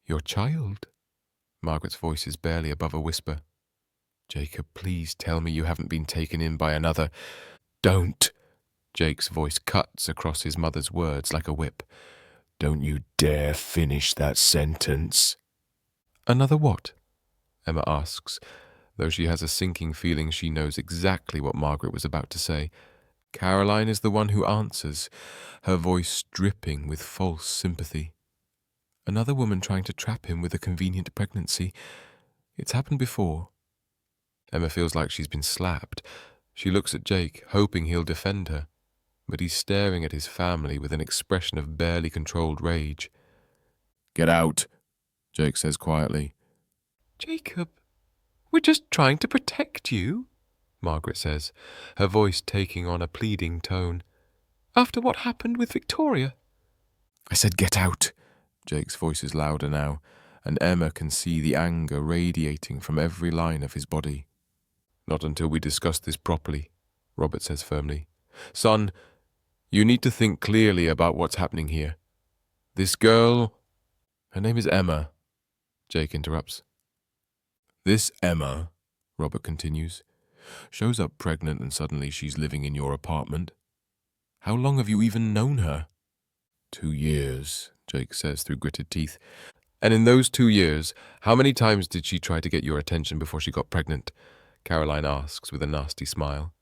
"Your child?" Margaret's voice is barely above a whisper. "Jacob, please tell me you haven't been taken in by another—" "Don't!" Jake's voice cuts across his mother's words like a whip. "Don't you dare finish that sentence." "Another what?" Emma asks, though she has a sinking feeling she knows exactly what Margaret was about to say. Caroline is the one who answers, her voice dripping with false sympathy. "Another woman trying to trap him with a convenient pregnancy. It's happened before." Emma feels like she's been slapped. She looks at Jake, hoping he'll defend her, but he's staring at his family with an expression of barely controlled rage. "Get out," Jake says quietly. "Jacob, we're just trying to protect you," Margaret says, her voice taking on a pleading tone. "After what happened with Victoria." "I said get out." Jake's voice is louder now, and Emma can see the anger radiating from every line of his body. "Not until we discuss this properly," Robert says firmly. "Son, you need to think clearly about what's happening here. This girl—" Her name is Emma, Jake interrupts. This Emma, Robert continues, shows up pregnant and suddenly she's living in your apartment. How long have you even known her? 2 years, Jake says through gritted teeth. And in those 2 years, how many times did she try to get your attention before she got pregnant? Caroline asks with a nasty smile.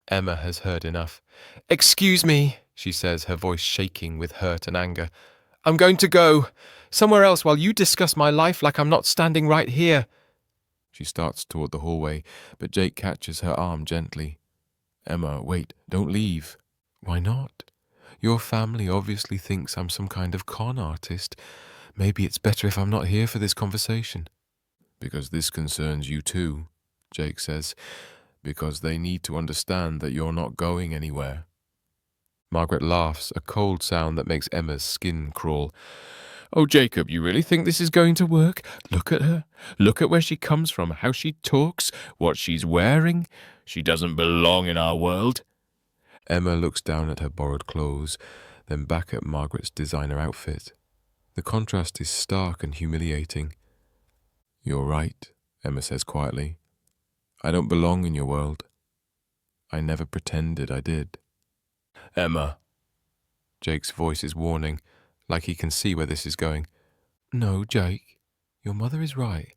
Emma has heard enough. Excuse me, she says, her voice shaking with hurt and anger. I'm going to go somewhere else while you discuss my life like I'm not standing right here. She starts toward the hallway, but Jake catches her arm gently. Emma, wait, don't leave. Why not? Your family obviously thinks I'm some kind of con artist. Maybe it's better if I'm not here for this conversation. Because this concerns you too, Jake says. Because they need to understand that you're not going anywhere. Margaret laughs, a cold sound that makes Emma's skin crawl. Oh, Jacob, you really think this is going to work? Look at her. Look at where she comes from, how she talks, what she's wearing. She doesn't belong in our world. Emma looks down at her borrowed clothes, then back at Margaret's designer outfit. The contrast is stark and humiliating. You're right, Emma says quietly. I don't belong in your world. I never pretended I did. Emma. Jake's voice is warning, like he can see where this is going. No, Jake, your mother is right.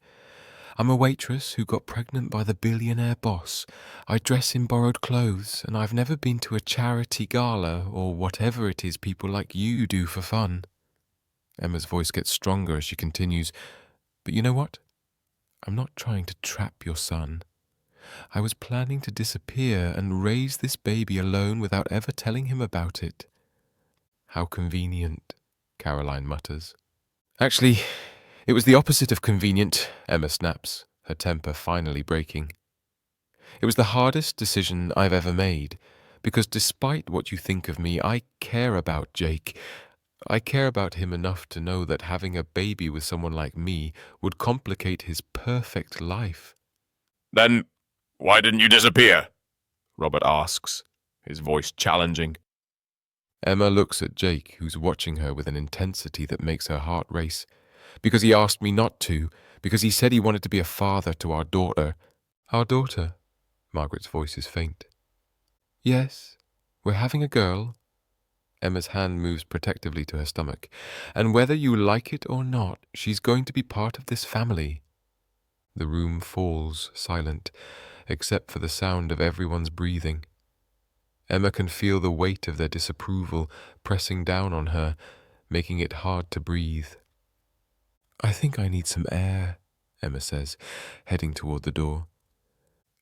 I'm a waitress who got pregnant by the billionaire boss. I dress in borrowed clothes, and I've never been to a charity gala or whatever it is people like you do for fun. Emma's voice gets stronger as she continues. But you know what? I'm not trying to trap your son. I was planning to disappear and raise this baby alone without ever telling him about it. How convenient, Caroline mutters. Actually, it was the opposite of convenient, Emma snaps, her temper finally breaking. It was the hardest decision I've ever made, because despite what you think of me, I care about Jake. I care about him enough to know that having a baby with someone like me would complicate his perfect life. Then why didn't you disappear? Robert asks, his voice challenging. Emma looks at Jake, who's watching her with an intensity that makes her heart race. Because he asked me not to, because he said he wanted to be a father to our daughter. Our daughter? Margaret's voice is faint. Yes, we're having a girl. Emma's hand moves protectively to her stomach. And whether you like it or not, she's going to be part of this family. The room falls silent, except for the sound of everyone's breathing. Emma can feel the weight of their disapproval pressing down on her, making it hard to breathe. I think I need some air, Emma says, heading toward the door.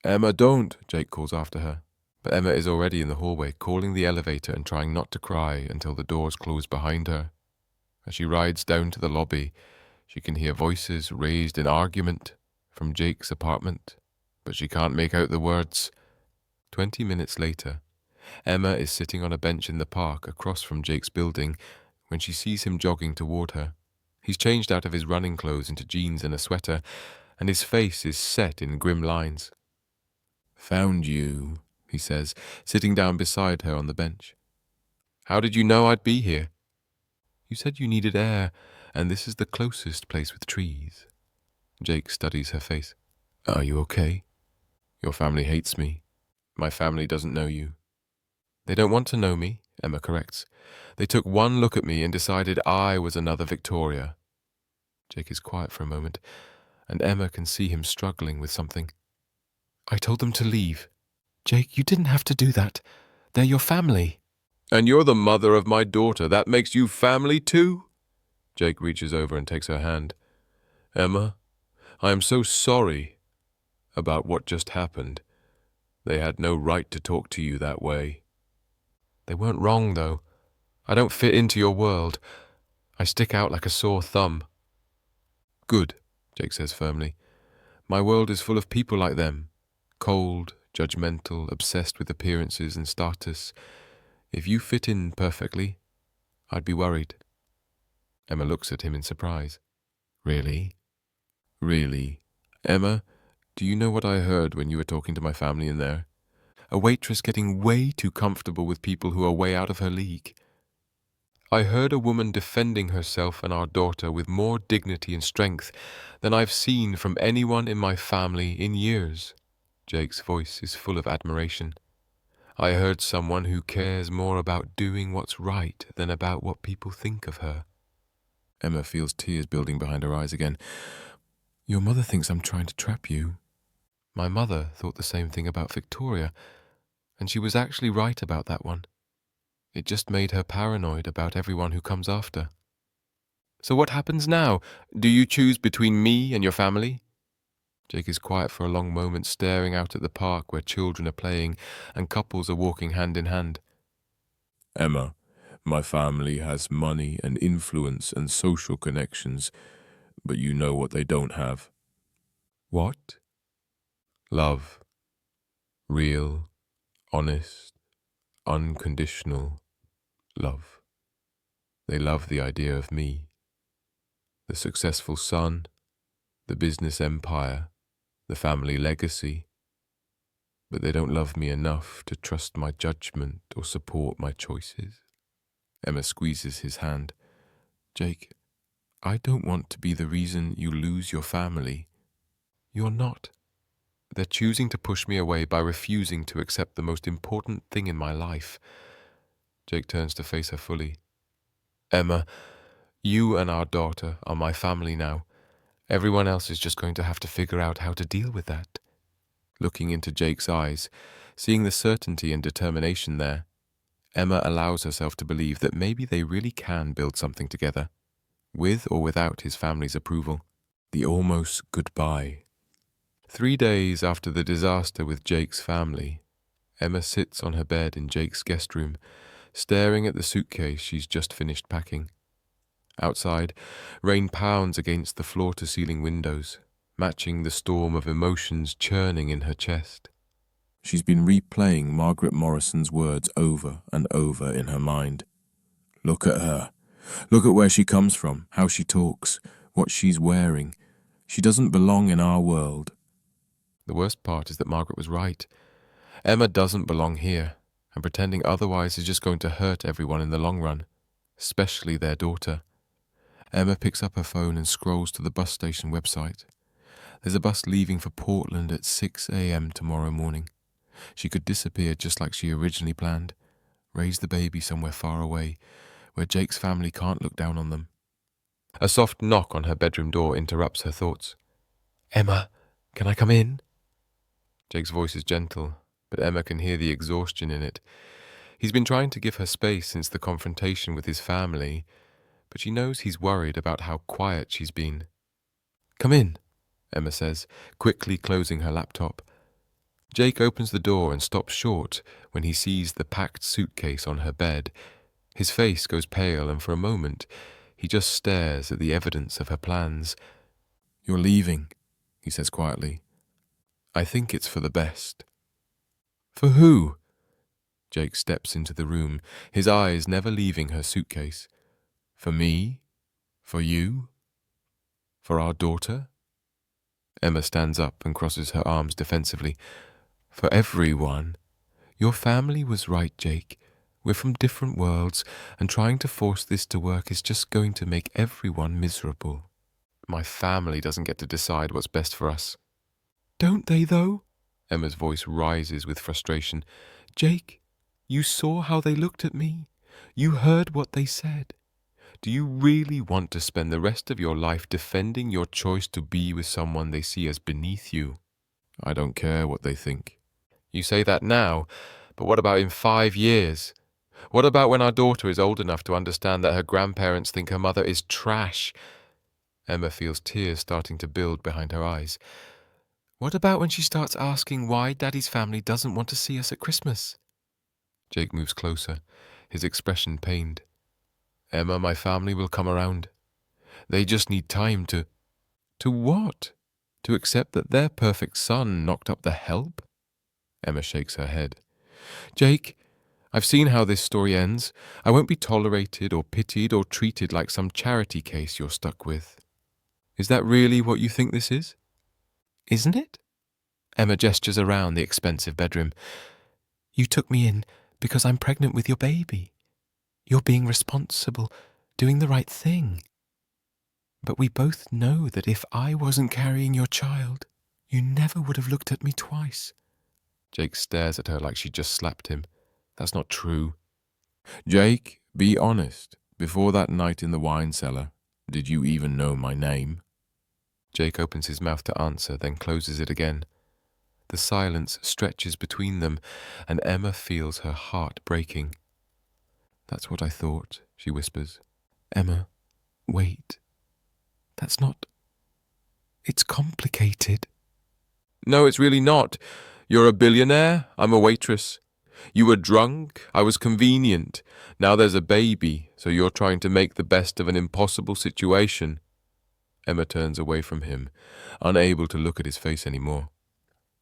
Emma, don't, Jake calls after her. But Emma is already in the hallway, calling the elevator and trying not to cry until the doors close behind her. As she rides down to the lobby, she can hear voices raised in argument from Jake's apartment, but she can't make out the words. 20 minutes later, Emma is sitting on a bench in the park across from Jake's building when she sees him jogging toward her. He's changed out of his running clothes into jeans and a sweater, and his face is set in grim lines. Found you, he says, sitting down beside her on the bench. How did you know I'd be here? You said you needed air, and this is the closest place with trees. Jake studies her face. Are you okay? Your family hates me. My family doesn't know you. They don't want to know me, Emma corrects. They took one look at me and decided I was another Victoria. Jake is quiet for a moment, and Emma can see him struggling with something. I told them to leave. Jake, you didn't have to do that. They're your family. And you're the mother of my daughter. That makes you family too? Jake reaches over and takes her hand. Emma, I am so sorry about what just happened. They had no right to talk to you that way. They weren't wrong, though. I don't fit into your world. I stick out like a sore thumb. Good, Jake says firmly. My world is full of people like them. Cold, judgmental, obsessed with appearances and status. If you fit in perfectly, I'd be worried. Emma looks at him in surprise. Really? Really? Emma, do you know what I heard when you were talking to my family in there? A waitress getting way too comfortable with people who are way out of her league. I heard a woman defending herself and our daughter with more dignity and strength than I've seen from anyone in my family in years. Jake's voice is full of admiration. I heard someone who cares more about doing what's right than about what people think of her. Emma feels tears building behind her eyes again. Your mother thinks I'm trying to trap you. My mother thought the same thing about Victoria, and she was actually right about that one. It just made her paranoid about everyone who comes after. So what happens now? Do you choose between me and your family? Jake is quiet for a long moment, staring out at the park where children are playing and couples are walking hand in hand. Emma, my family has money and influence and social connections, but you know what they don't have. What? Love. Real, honest, unconditional love. They love the idea of me. The successful son, the business empire, the family legacy. But they don't love me enough to trust my judgment or support my choices. Emma squeezes his hand. Jake, I don't want to be the reason you lose your family. You're not. They're choosing to push me away by refusing to accept the most important thing in my life. Jake turns to face her fully. Emma, you and our daughter are my family now. Everyone else is just going to have to figure out how to deal with that. Looking into Jake's eyes, seeing the certainty and determination there, Emma allows herself to believe that maybe they really can build something together, with or without his family's approval. The almost goodbye. 3 days after the disaster with Jake's family, Emma sits on her bed in Jake's guest room, staring at the suitcase she's just finished packing. Outside, rain pounds against the floor-to-ceiling windows, matching the storm of emotions churning in her chest. She's been replaying Margaret Morrison's words over and over in her mind. Look at her. Look at where she comes from, how she talks, what she's wearing. She doesn't belong in our world. The worst part is that Margaret was right. Emma doesn't belong here, and pretending otherwise is just going to hurt everyone in the long run, especially their daughter. Emma picks up her phone and scrolls to the bus station website. There's a bus leaving for Portland at 6 a.m. tomorrow morning. She could disappear just like she originally planned, raise the baby somewhere far away, where Jake's family can't look down on them. A soft knock on her bedroom door interrupts her thoughts. Emma, can I come in? Jake's voice is gentle, but Emma can hear the exhaustion in it. He's been trying to give her space since the confrontation with his family, but she knows he's worried about how quiet she's been. Come in, Emma says, quickly closing her laptop. Jake opens the door and stops short when he sees the packed suitcase on her bed. His face goes pale, and for a moment, he just stares at the evidence of her plans. You're leaving, he says quietly. I think it's for the best. For who? Jake steps into the room, his eyes never leaving her suitcase. For me? For you? For our daughter? Emma stands up and crosses her arms defensively. For everyone. Your family was right, Jake. We're from different worlds, and trying to force this to work is just going to make everyone miserable. My family doesn't get to decide what's best for us. Don't they, though? Emma's voice rises with frustration. Jake, you saw how they looked at me. You heard what they said. Do you really want to spend the rest of your life defending your choice to be with someone they see as beneath you? I don't care what they think. You say that now, but what about in 5 years? What about when our daughter is old enough to understand that her grandparents think her mother is trash? Emma feels tears starting to build behind her eyes. What about when she starts asking why Daddy's family doesn't want to see us at Christmas? Jake moves closer, his expression pained. Emma, my family will come around. They just need time to... To what? To accept that their perfect son knocked up the help? Emma shakes her head. Jake, I've seen how this story ends. I won't be tolerated or pitied or treated like some charity case you're stuck with. Is that really what you think this is? Isn't it? Emma gestures around the expensive bedroom. You took me in because I'm pregnant with your baby. You're being responsible, doing the right thing. But we both know that if I wasn't carrying your child, you never would have looked at me twice. Jake stares at her like she just slapped him. That's not true. Jake, be honest. Before that night in the wine cellar, did you even know my name? Jake opens his mouth to answer, then closes it again. The silence stretches between them, and Emma feels her heart breaking. That's what I thought, she whispers. Emma, wait. That's not... It's complicated. No, it's really not. You're a billionaire, I'm a waitress. You were drunk, I was convenient. Now there's a baby, so you're trying to make the best of an impossible situation. Emma turns away from him, unable to look at his face anymore.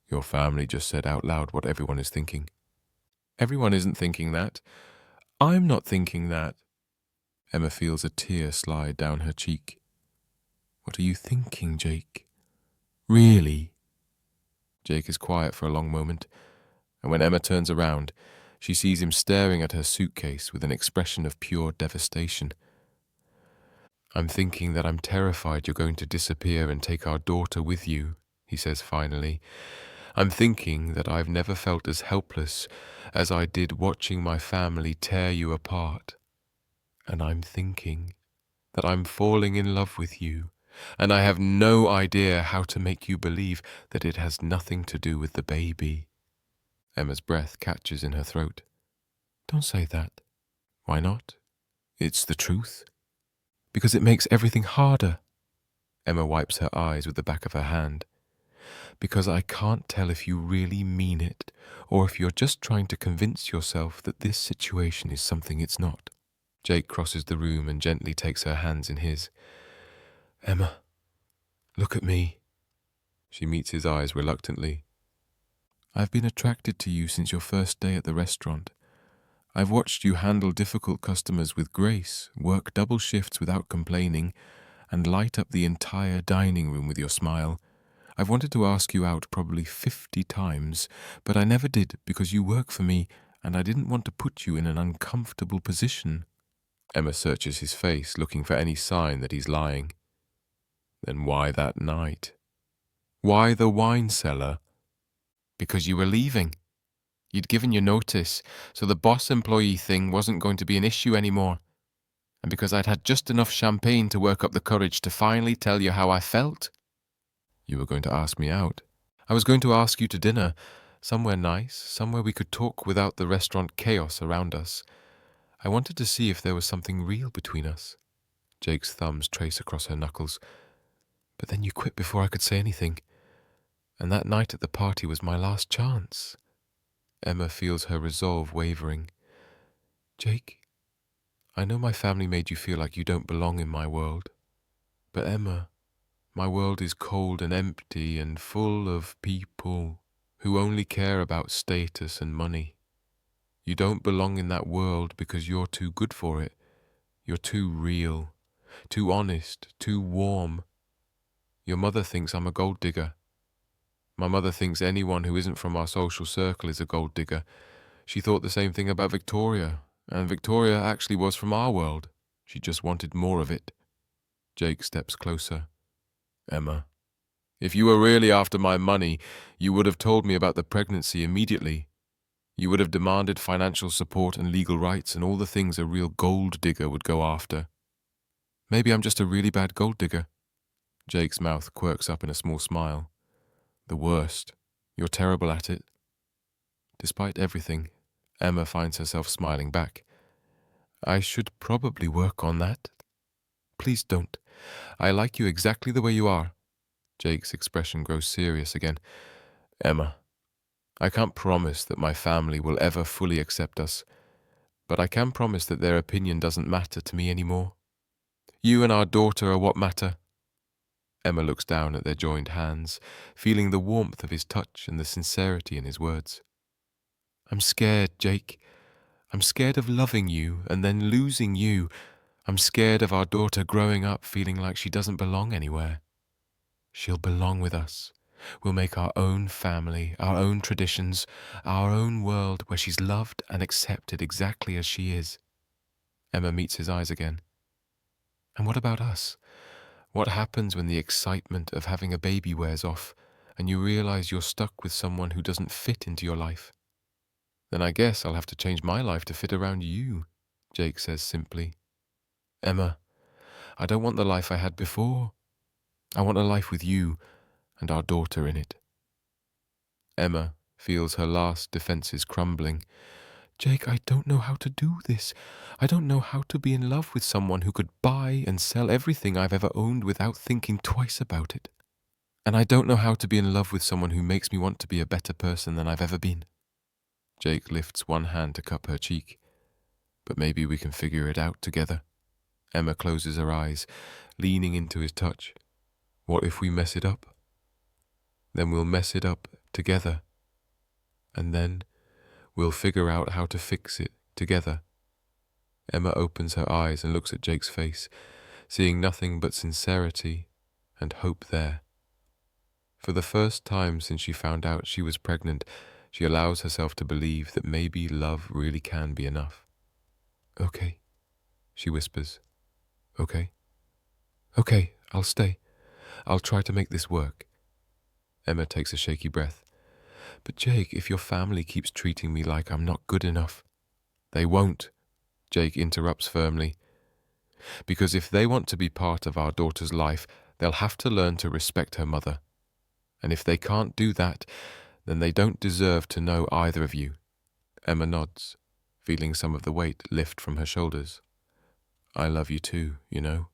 Your family just said out loud what everyone is thinking. Everyone isn't thinking that. I'm not thinking that. Emma feels a tear slide down her cheek. What are you thinking, Jake? Really? Jake is quiet for a long moment, and when Emma turns around, she sees him staring at her suitcase with an expression of pure devastation. I'm thinking that I'm terrified you're going to disappear and take our daughter with you, he says finally. I'm thinking that I've never felt as helpless as I did watching my family tear you apart. And I'm thinking that I'm falling in love with you, and I have no idea how to make you believe that it has nothing to do with the baby. Emma's breath catches in her throat. Don't say that. Why not? It's the truth. Because it makes everything harder. Emma wipes her eyes with the back of her hand. Because I can't tell if you really mean it, or if you're just trying to convince yourself that this situation is something it's not. Jake crosses the room and gently takes her hands in his. Emma, look at me. She meets his eyes reluctantly. I've been attracted to you since your first day at the restaurant. I've watched you handle difficult customers with grace, work double shifts without complaining, and light up the entire dining room with your smile. I've wanted to ask you out probably 50 times, but I never did because you work for me and I didn't want to put you in an uncomfortable position. Emma searches his face, looking for any sign that he's lying. Then why that night? Why the wine cellar? Because you were leaving. You'd given your notice, so the boss-employee thing wasn't going to be an issue anymore. And because I'd had just enough champagne to work up the courage to finally tell you how I felt. You were going to ask me out. I was going to ask you to dinner, somewhere nice, somewhere we could talk without the restaurant chaos around us. I wanted to see if there was something real between us. Jake's thumbs trace across her knuckles. But then you quit before I could say anything. And that night at the party was my last chance. Emma feels her resolve wavering. Jake, I know my family made you feel like you don't belong in my world. But Emma, my world is cold and empty and full of people who only care about status and money. You don't belong in that world because you're too good for it. You're too real, too honest, too warm. Your mother thinks I'm a gold digger. My mother thinks anyone who isn't from our social circle is a gold digger. She thought the same thing about Victoria, and Victoria actually was from our world. She just wanted more of it. Jake steps closer. Emma, if you were really after my money, you would have told me about the pregnancy immediately. You would have demanded financial support and legal rights and all the things a real gold digger would go after. Maybe I'm just a really bad gold digger. Jake's mouth quirks up in a small smile. The worst. You're terrible at it. Despite everything, Emma finds herself smiling back. I should probably work on that. Please don't. I like you exactly the way you are. Jake's expression grows serious again. Emma, I can't promise that my family will ever fully accept us, but I can promise that their opinion doesn't matter to me anymore. You and our daughter are what matter. Emma looks down at their joined hands, feeling the warmth of his touch and the sincerity in his words. I'm scared, Jake. I'm scared of loving you and then losing you. I'm scared of our daughter growing up feeling like she doesn't belong anywhere. She'll belong with us. We'll make our own family, our own traditions, our own world where she's loved and accepted exactly as she is. Emma meets his eyes again. And what about us? What happens when the excitement of having a baby wears off and you realize you're stuck with someone who doesn't fit into your life? Then I guess I'll have to change my life to fit around you, Jake says simply. Emma, I don't want the life I had before. I want a life with you and our daughter in it. Emma feels her last defenses crumbling. Jake, I don't know how to do this. I don't know how to be in love with someone who could buy and sell everything I've ever owned without thinking twice about it. And I don't know how to be in love with someone who makes me want to be a better person than I've ever been. Jake lifts one hand to cup her cheek. But maybe we can figure it out together. Emma closes her eyes, leaning into his touch. What if we mess it up? Then we'll mess it up together. And then we'll figure out how to fix it together. Emma opens her eyes and looks at Jake's face, seeing nothing but sincerity and hope there. For the first time since she found out she was pregnant, she allows herself to believe that maybe love really can be enough. Okay, she whispers. Okay. Okay, I'll stay. I'll try to make this work. Emma takes a shaky breath. But Jake, if your family keeps treating me like I'm not good enough. They won't, Jake interrupts firmly. Because if they want to be part of our daughter's life, they'll have to learn to respect her mother. And if they can't do that, then they don't deserve to know either of you. Emma nods, feeling some of the weight lift from her shoulders. I love you too, you know.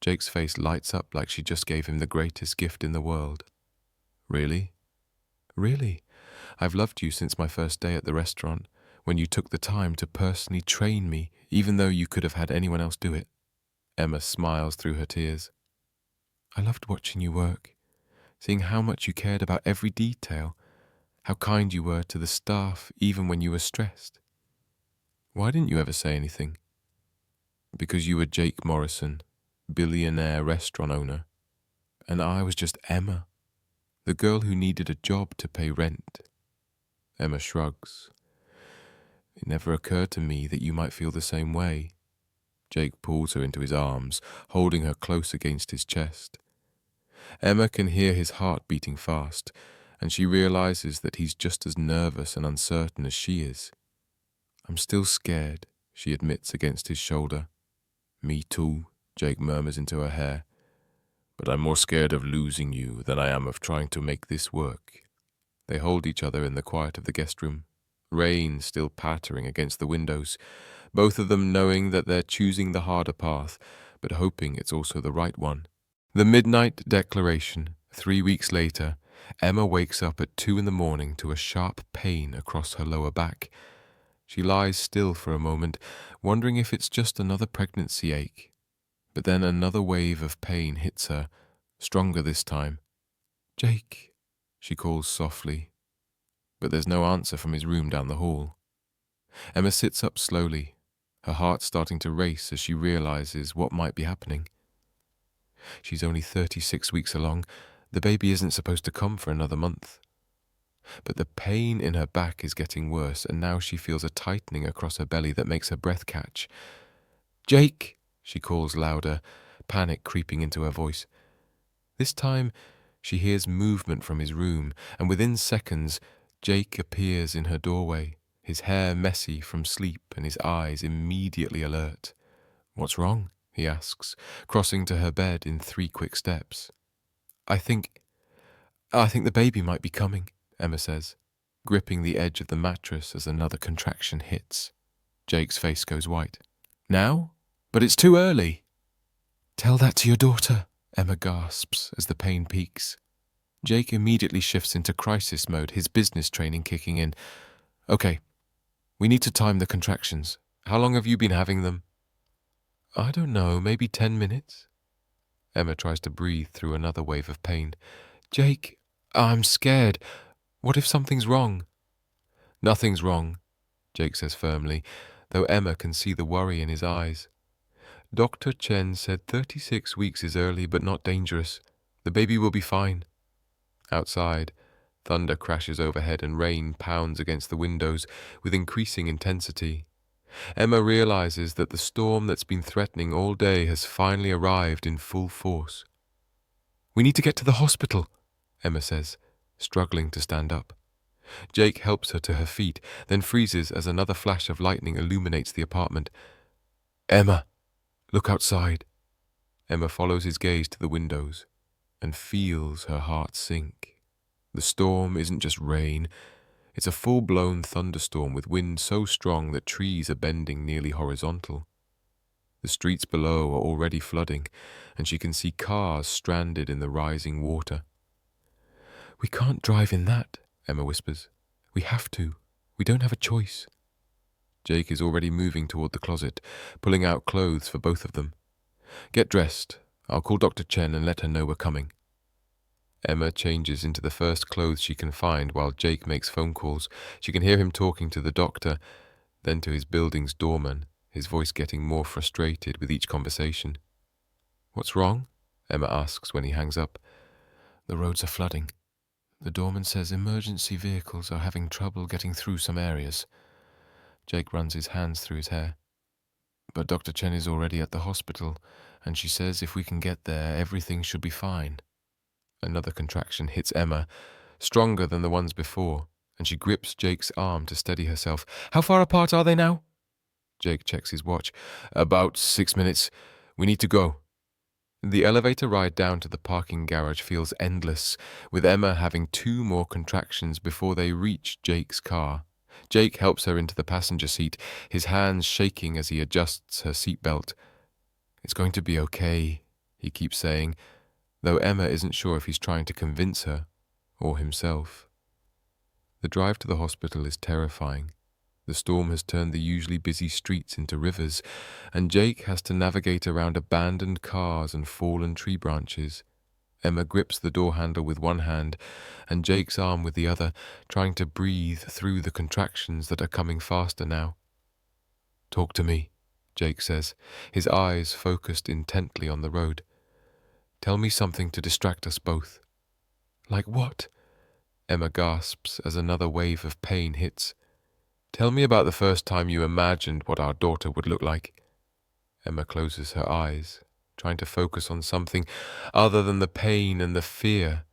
Jake's face lights up like she just gave him the greatest gift in the world. Really? Really? I've loved you since my first day at the restaurant, when you took the time to personally train me, even though you could have had anyone else do it. Emma smiles through her tears. I loved watching you work, seeing how much you cared about every detail, how kind you were to the staff even when you were stressed. Why didn't you ever say anything? Because you were Jake Morrison, billionaire restaurant owner, and I was just Emma, the girl who needed a job to pay rent. Emma shrugs. It never occurred to me that you might feel the same way. Jake pulls her into his arms, holding her close against his chest. Emma can hear his heart beating fast, and she realizes that he's just as nervous and uncertain as she is. I'm still scared, she admits against his shoulder. Me too, Jake murmurs into her hair. But I'm more scared of losing you than I am of trying to make this work. They hold each other in the quiet of the guest room, rain still pattering against the windows, both of them knowing that they're choosing the harder path, but hoping it's also the right one. The midnight declaration. 3 weeks later, Emma wakes up at 2 a.m. to a sharp pain across her lower back. She lies still for a moment, wondering if it's just another pregnancy ache. But then another wave of pain hits her, stronger this time. Jake, she calls softly. But there's no answer from his room down the hall. Emma sits up slowly, her heart starting to race as she realizes what might be happening. She's only 36 weeks along. The baby isn't supposed to come for another month. But the pain in her back is getting worse, and now she feels a tightening across her belly that makes her breath catch. Jake, she calls louder, panic creeping into her voice. This time, she hears movement from his room, and within seconds, Jake appears in her doorway, his hair messy from sleep and his eyes immediately alert. What's wrong? He asks, crossing to her bed in 3 quick steps. I think the baby might be coming, Emma says, gripping the edge of the mattress as another contraction hits. Jake's face goes white. Now? But it's too early. Tell that to your daughter, Emma gasps as the pain peaks. Jake immediately shifts into crisis mode, his business training kicking in. Okay, we need to time the contractions. How long have you been having them? I don't know, maybe 10 minutes. Emma tries to breathe through another wave of pain. Jake, I'm scared. What if something's wrong? Nothing's wrong, Jake says firmly, though Emma can see the worry in his eyes. Dr. Chen said 36 weeks is early but not dangerous. The baby will be fine. Outside, thunder crashes overhead and rain pounds against the windows with increasing intensity. Emma realizes that the storm that's been threatening all day has finally arrived in full force. "We need to get to the hospital," Emma says, struggling to stand up. Jake helps her to her feet, then freezes as another flash of lightning illuminates the apartment. "Emma, look outside." Emma follows his gaze to the windows and feels her heart sink. The storm isn't just rain. It's a full-blown thunderstorm with wind so strong that trees are bending nearly horizontal. The streets below are already flooding, and she can see cars stranded in the rising water. "We can't drive in that," Emma whispers. "We have to. We don't have a choice." Jake is already moving toward the closet, pulling out clothes for both of them. "Get dressed. I'll call Dr. Chen and let her know we're coming." Emma changes into the first clothes she can find while Jake makes phone calls. She can hear him talking to the doctor, then to his building's doorman, his voice getting more frustrated with each conversation. "What's wrong?" Emma asks when he hangs up. "The roads are flooding. The doorman says emergency vehicles are having trouble getting through some areas." Jake runs his hands through his hair. "But Dr. Chen is already at the hospital, and she says if we can get there, everything should be fine." Another contraction hits Emma, stronger than the ones before, and she grips Jake's arm to steady herself. "How far apart are they now?" Jake checks his watch. "About 6 minutes. We need to go." The elevator ride down to the parking garage feels endless, with Emma having 2 more contractions before they reach Jake's car. Jake helps her into the passenger seat, his hands shaking as he adjusts her seatbelt. "It's going to be okay," he keeps saying, though Emma isn't sure if he's trying to convince her or himself. The drive to the hospital is terrifying. The storm has turned the usually busy streets into rivers, and Jake has to navigate around abandoned cars and fallen tree branches. Emma grips the door handle with one hand and Jake's arm with the other, trying to breathe through the contractions that are coming faster now. "Talk to me," Jake says, his eyes focused intently on the road. "Tell me something to distract us both." "Like what?" Emma gasps as another wave of pain hits. "Tell me about the first time you imagined what our daughter would look like." Emma closes her eyes, trying to focus on something other than the pain and the fear.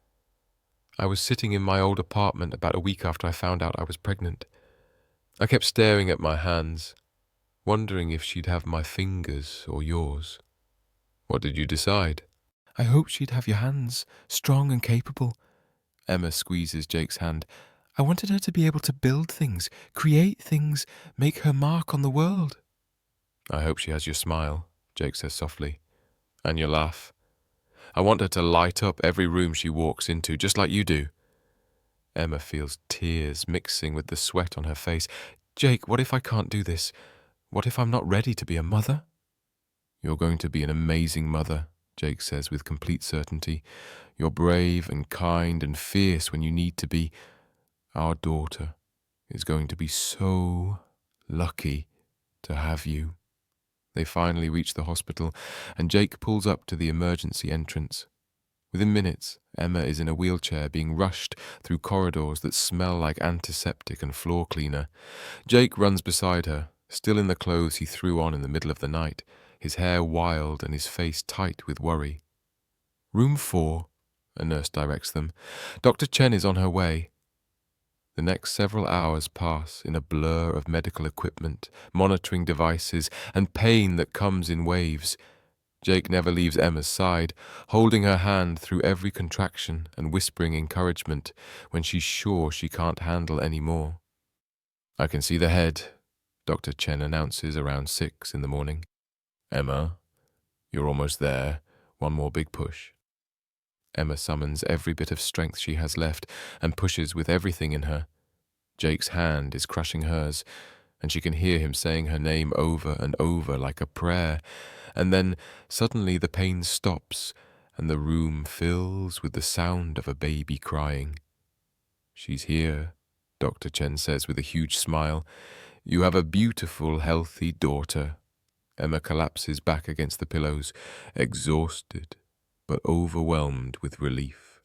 "I was sitting in my old apartment about a week after I found out I was pregnant. I kept staring at my hands, wondering if she'd have my fingers or yours." "What did you decide?" "I hoped she'd have your hands, strong and capable." Emma squeezes Jake's hand. "I wanted her to be able to build things, create things, make her mark on the world." "I hope she has your smile," Jake says softly, "and your laugh. I want her to light up every room she walks into, just like you do." Emma feels tears mixing with the sweat on her face. "Jake, what if I can't do this? What if I'm not ready to be a mother?" "You're going to be an amazing mother," Jake says with complete certainty. "You're brave and kind and fierce when you need to be. Our daughter is going to be so lucky to have you." They finally reach the hospital, and Jake pulls up to the emergency entrance. Within minutes, Emma is in a wheelchair being rushed through corridors that smell like antiseptic and floor cleaner. Jake runs beside her, still in the clothes he threw on in the middle of the night, his hair wild and his face tight with worry. "Room 4, a nurse directs them. "Dr. Chen is on her way." The next several hours pass in a blur of medical equipment, monitoring devices, and pain that comes in waves. Jake never leaves Emma's side, holding her hand through every contraction and whispering encouragement when she's sure she can't handle any more. "I can see the head," Dr. Chen announces around 6 in the morning. "Emma, you're almost there. One more big push." Emma summons every bit of strength she has left and pushes with everything in her. Jake's hand is crushing hers, and she can hear him saying her name over and over like a prayer, and then suddenly the pain stops and the room fills with the sound of a baby crying. "She's here," Dr. Chen says with a huge smile. "You have a beautiful, healthy daughter." Emma collapses back against the pillows, exhausted but overwhelmed with relief.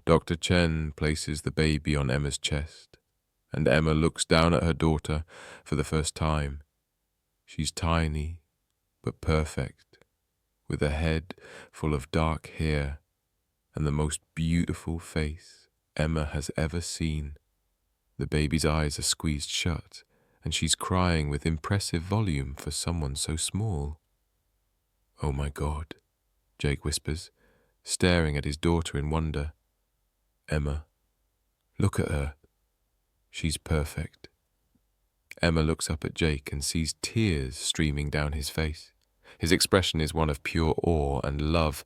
Dr. Chen places the baby on Emma's chest, and Emma looks down at her daughter for the first time She's tiny, but perfect, with a head full of dark hair and the most beautiful face Emma has ever seen. The baby's eyes are squeezed shut, and she's crying with impressive volume for someone so small. "Oh my God," Jake whispers, staring at his daughter in wonder. "Emma, look at her. She's perfect." Emma looks up at Jake and sees tears streaming down his face. His expression is one of pure awe and love,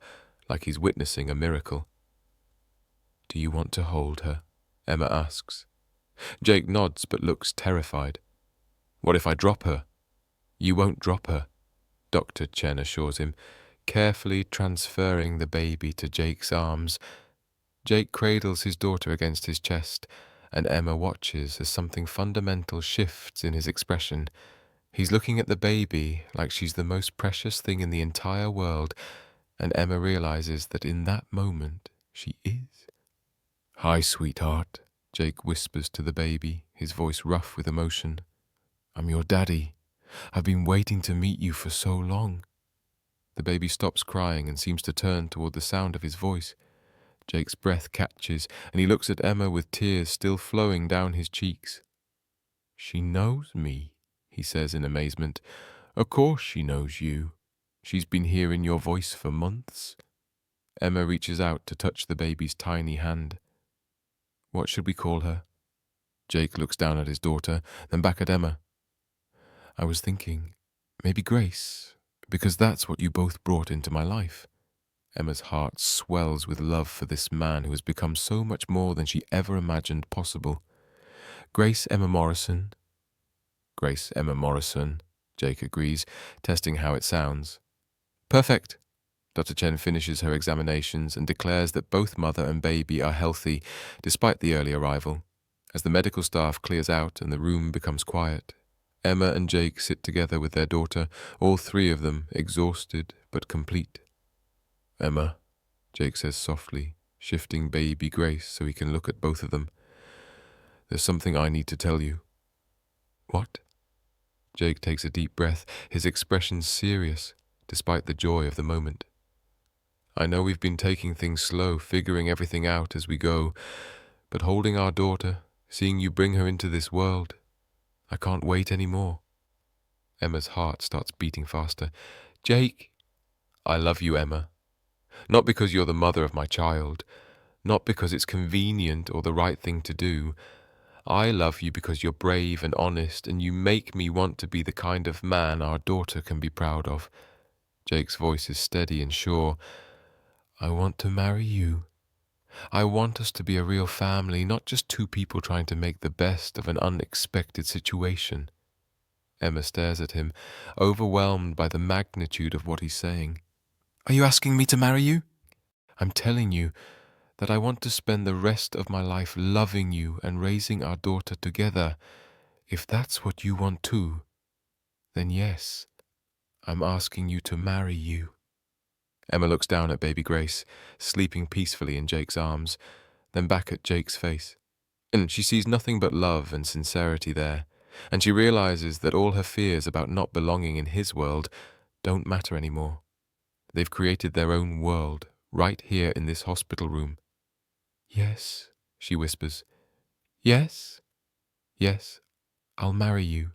like he's witnessing a miracle. "Do you want to hold her?" Emma asks. Jake nods but looks terrified. "What if I drop her?" "You won't drop her," Dr. Chen assures him, carefully transferring the baby to Jake's arms. Jake cradles his daughter against his chest, and Emma watches as something fundamental shifts in his expression. He's looking at the baby like she's the most precious thing in the entire world, and Emma realizes that in that moment she is. "Hi, sweetheart," Jake whispers to the baby, his voice rough with emotion. "I'm your daddy. I've been waiting to meet you for so long." The baby stops crying and seems to turn toward the sound of his voice. Jake's breath catches, and he looks at Emma with tears still flowing down his cheeks. "She knows me," he says in amazement. "Of course she knows you. She's been hearing your voice for months." Emma reaches out to touch the baby's tiny hand. "What should we call her?" Jake looks down at his daughter, then back at Emma. "I was thinking, maybe Grace, because that's what you both brought into my life." Emma's heart swells with love for this man who has become so much more than she ever imagined possible. "Grace Emma Morrison." "Grace Emma Morrison," Jake agrees, testing how it sounds. "Perfect." Dr. Chen finishes her examinations and declares that both mother and baby are healthy, despite the early arrival. As the medical staff clears out and the room becomes quiet, Emma and Jake sit together with their daughter, all three of them exhausted but complete. "Emma," Jake says softly, shifting baby Grace so he can look at both of them. "There's something I need to tell you." "What?" Jake takes a deep breath, his expression serious, despite the joy of the moment. "I know we've been taking things slow, figuring everything out as we go, but holding our daughter, seeing you bring her into this world, I can't wait anymore." Emma's heart starts beating faster. "Jake, I love you, Emma. Not because you're the mother of my child, not because it's convenient or the right thing to do. I love you because you're brave and honest, and you make me want to be the kind of man our daughter can be proud of." Jake's voice is steady and sure. "I want to marry you. I want us to be a real family, not just two people trying to make the best of an unexpected situation." Emma stares at him, overwhelmed by the magnitude of what he's saying. "Are you asking me to marry you?" "I'm telling you that I want to spend the rest of my life loving you and raising our daughter together. If that's what you want too, then yes, I'm asking you to marry you." Emma looks down at baby Grace, sleeping peacefully in Jake's arms, then back at Jake's face. And she sees nothing but love and sincerity there, and she realizes that all her fears about not belonging in his world don't matter anymore. They've created their own world, right here in this hospital room. "Yes," she whispers. "Yes, yes, I'll marry you.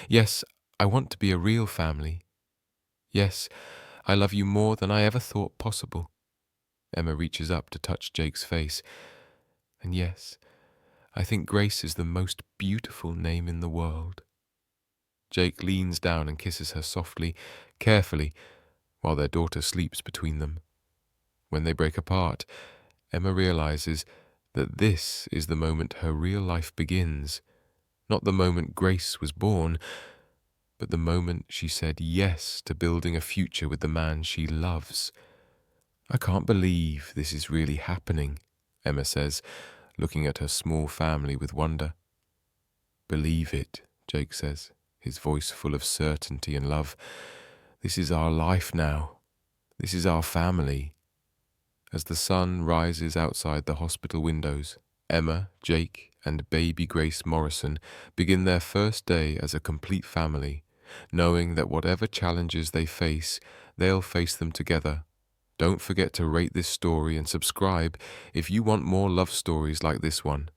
Yes, I want to be a real family. Yes, I love you more than I ever thought possible." Emma reaches up to touch Jake's face. "And yes, I think Grace is the most beautiful name in the world." Jake leans down and kisses her softly, carefully, while their daughter sleeps between them. When they break apart, Emma realizes that this is the moment her real life begins. Not the moment Grace was born, but the moment she said yes to building a future with the man she loves. "I can't believe this is really happening," Emma says, looking at her small family with wonder. "Believe it," Jake says, his voice full of certainty and love. "This is our life now. This is our family." As the sun rises outside the hospital windows, Emma, Jake, and baby Grace Morrison begin their first day as a complete family, knowing that whatever challenges they face, they'll face them together. Don't forget to rate this story and subscribe if you want more love stories like this one.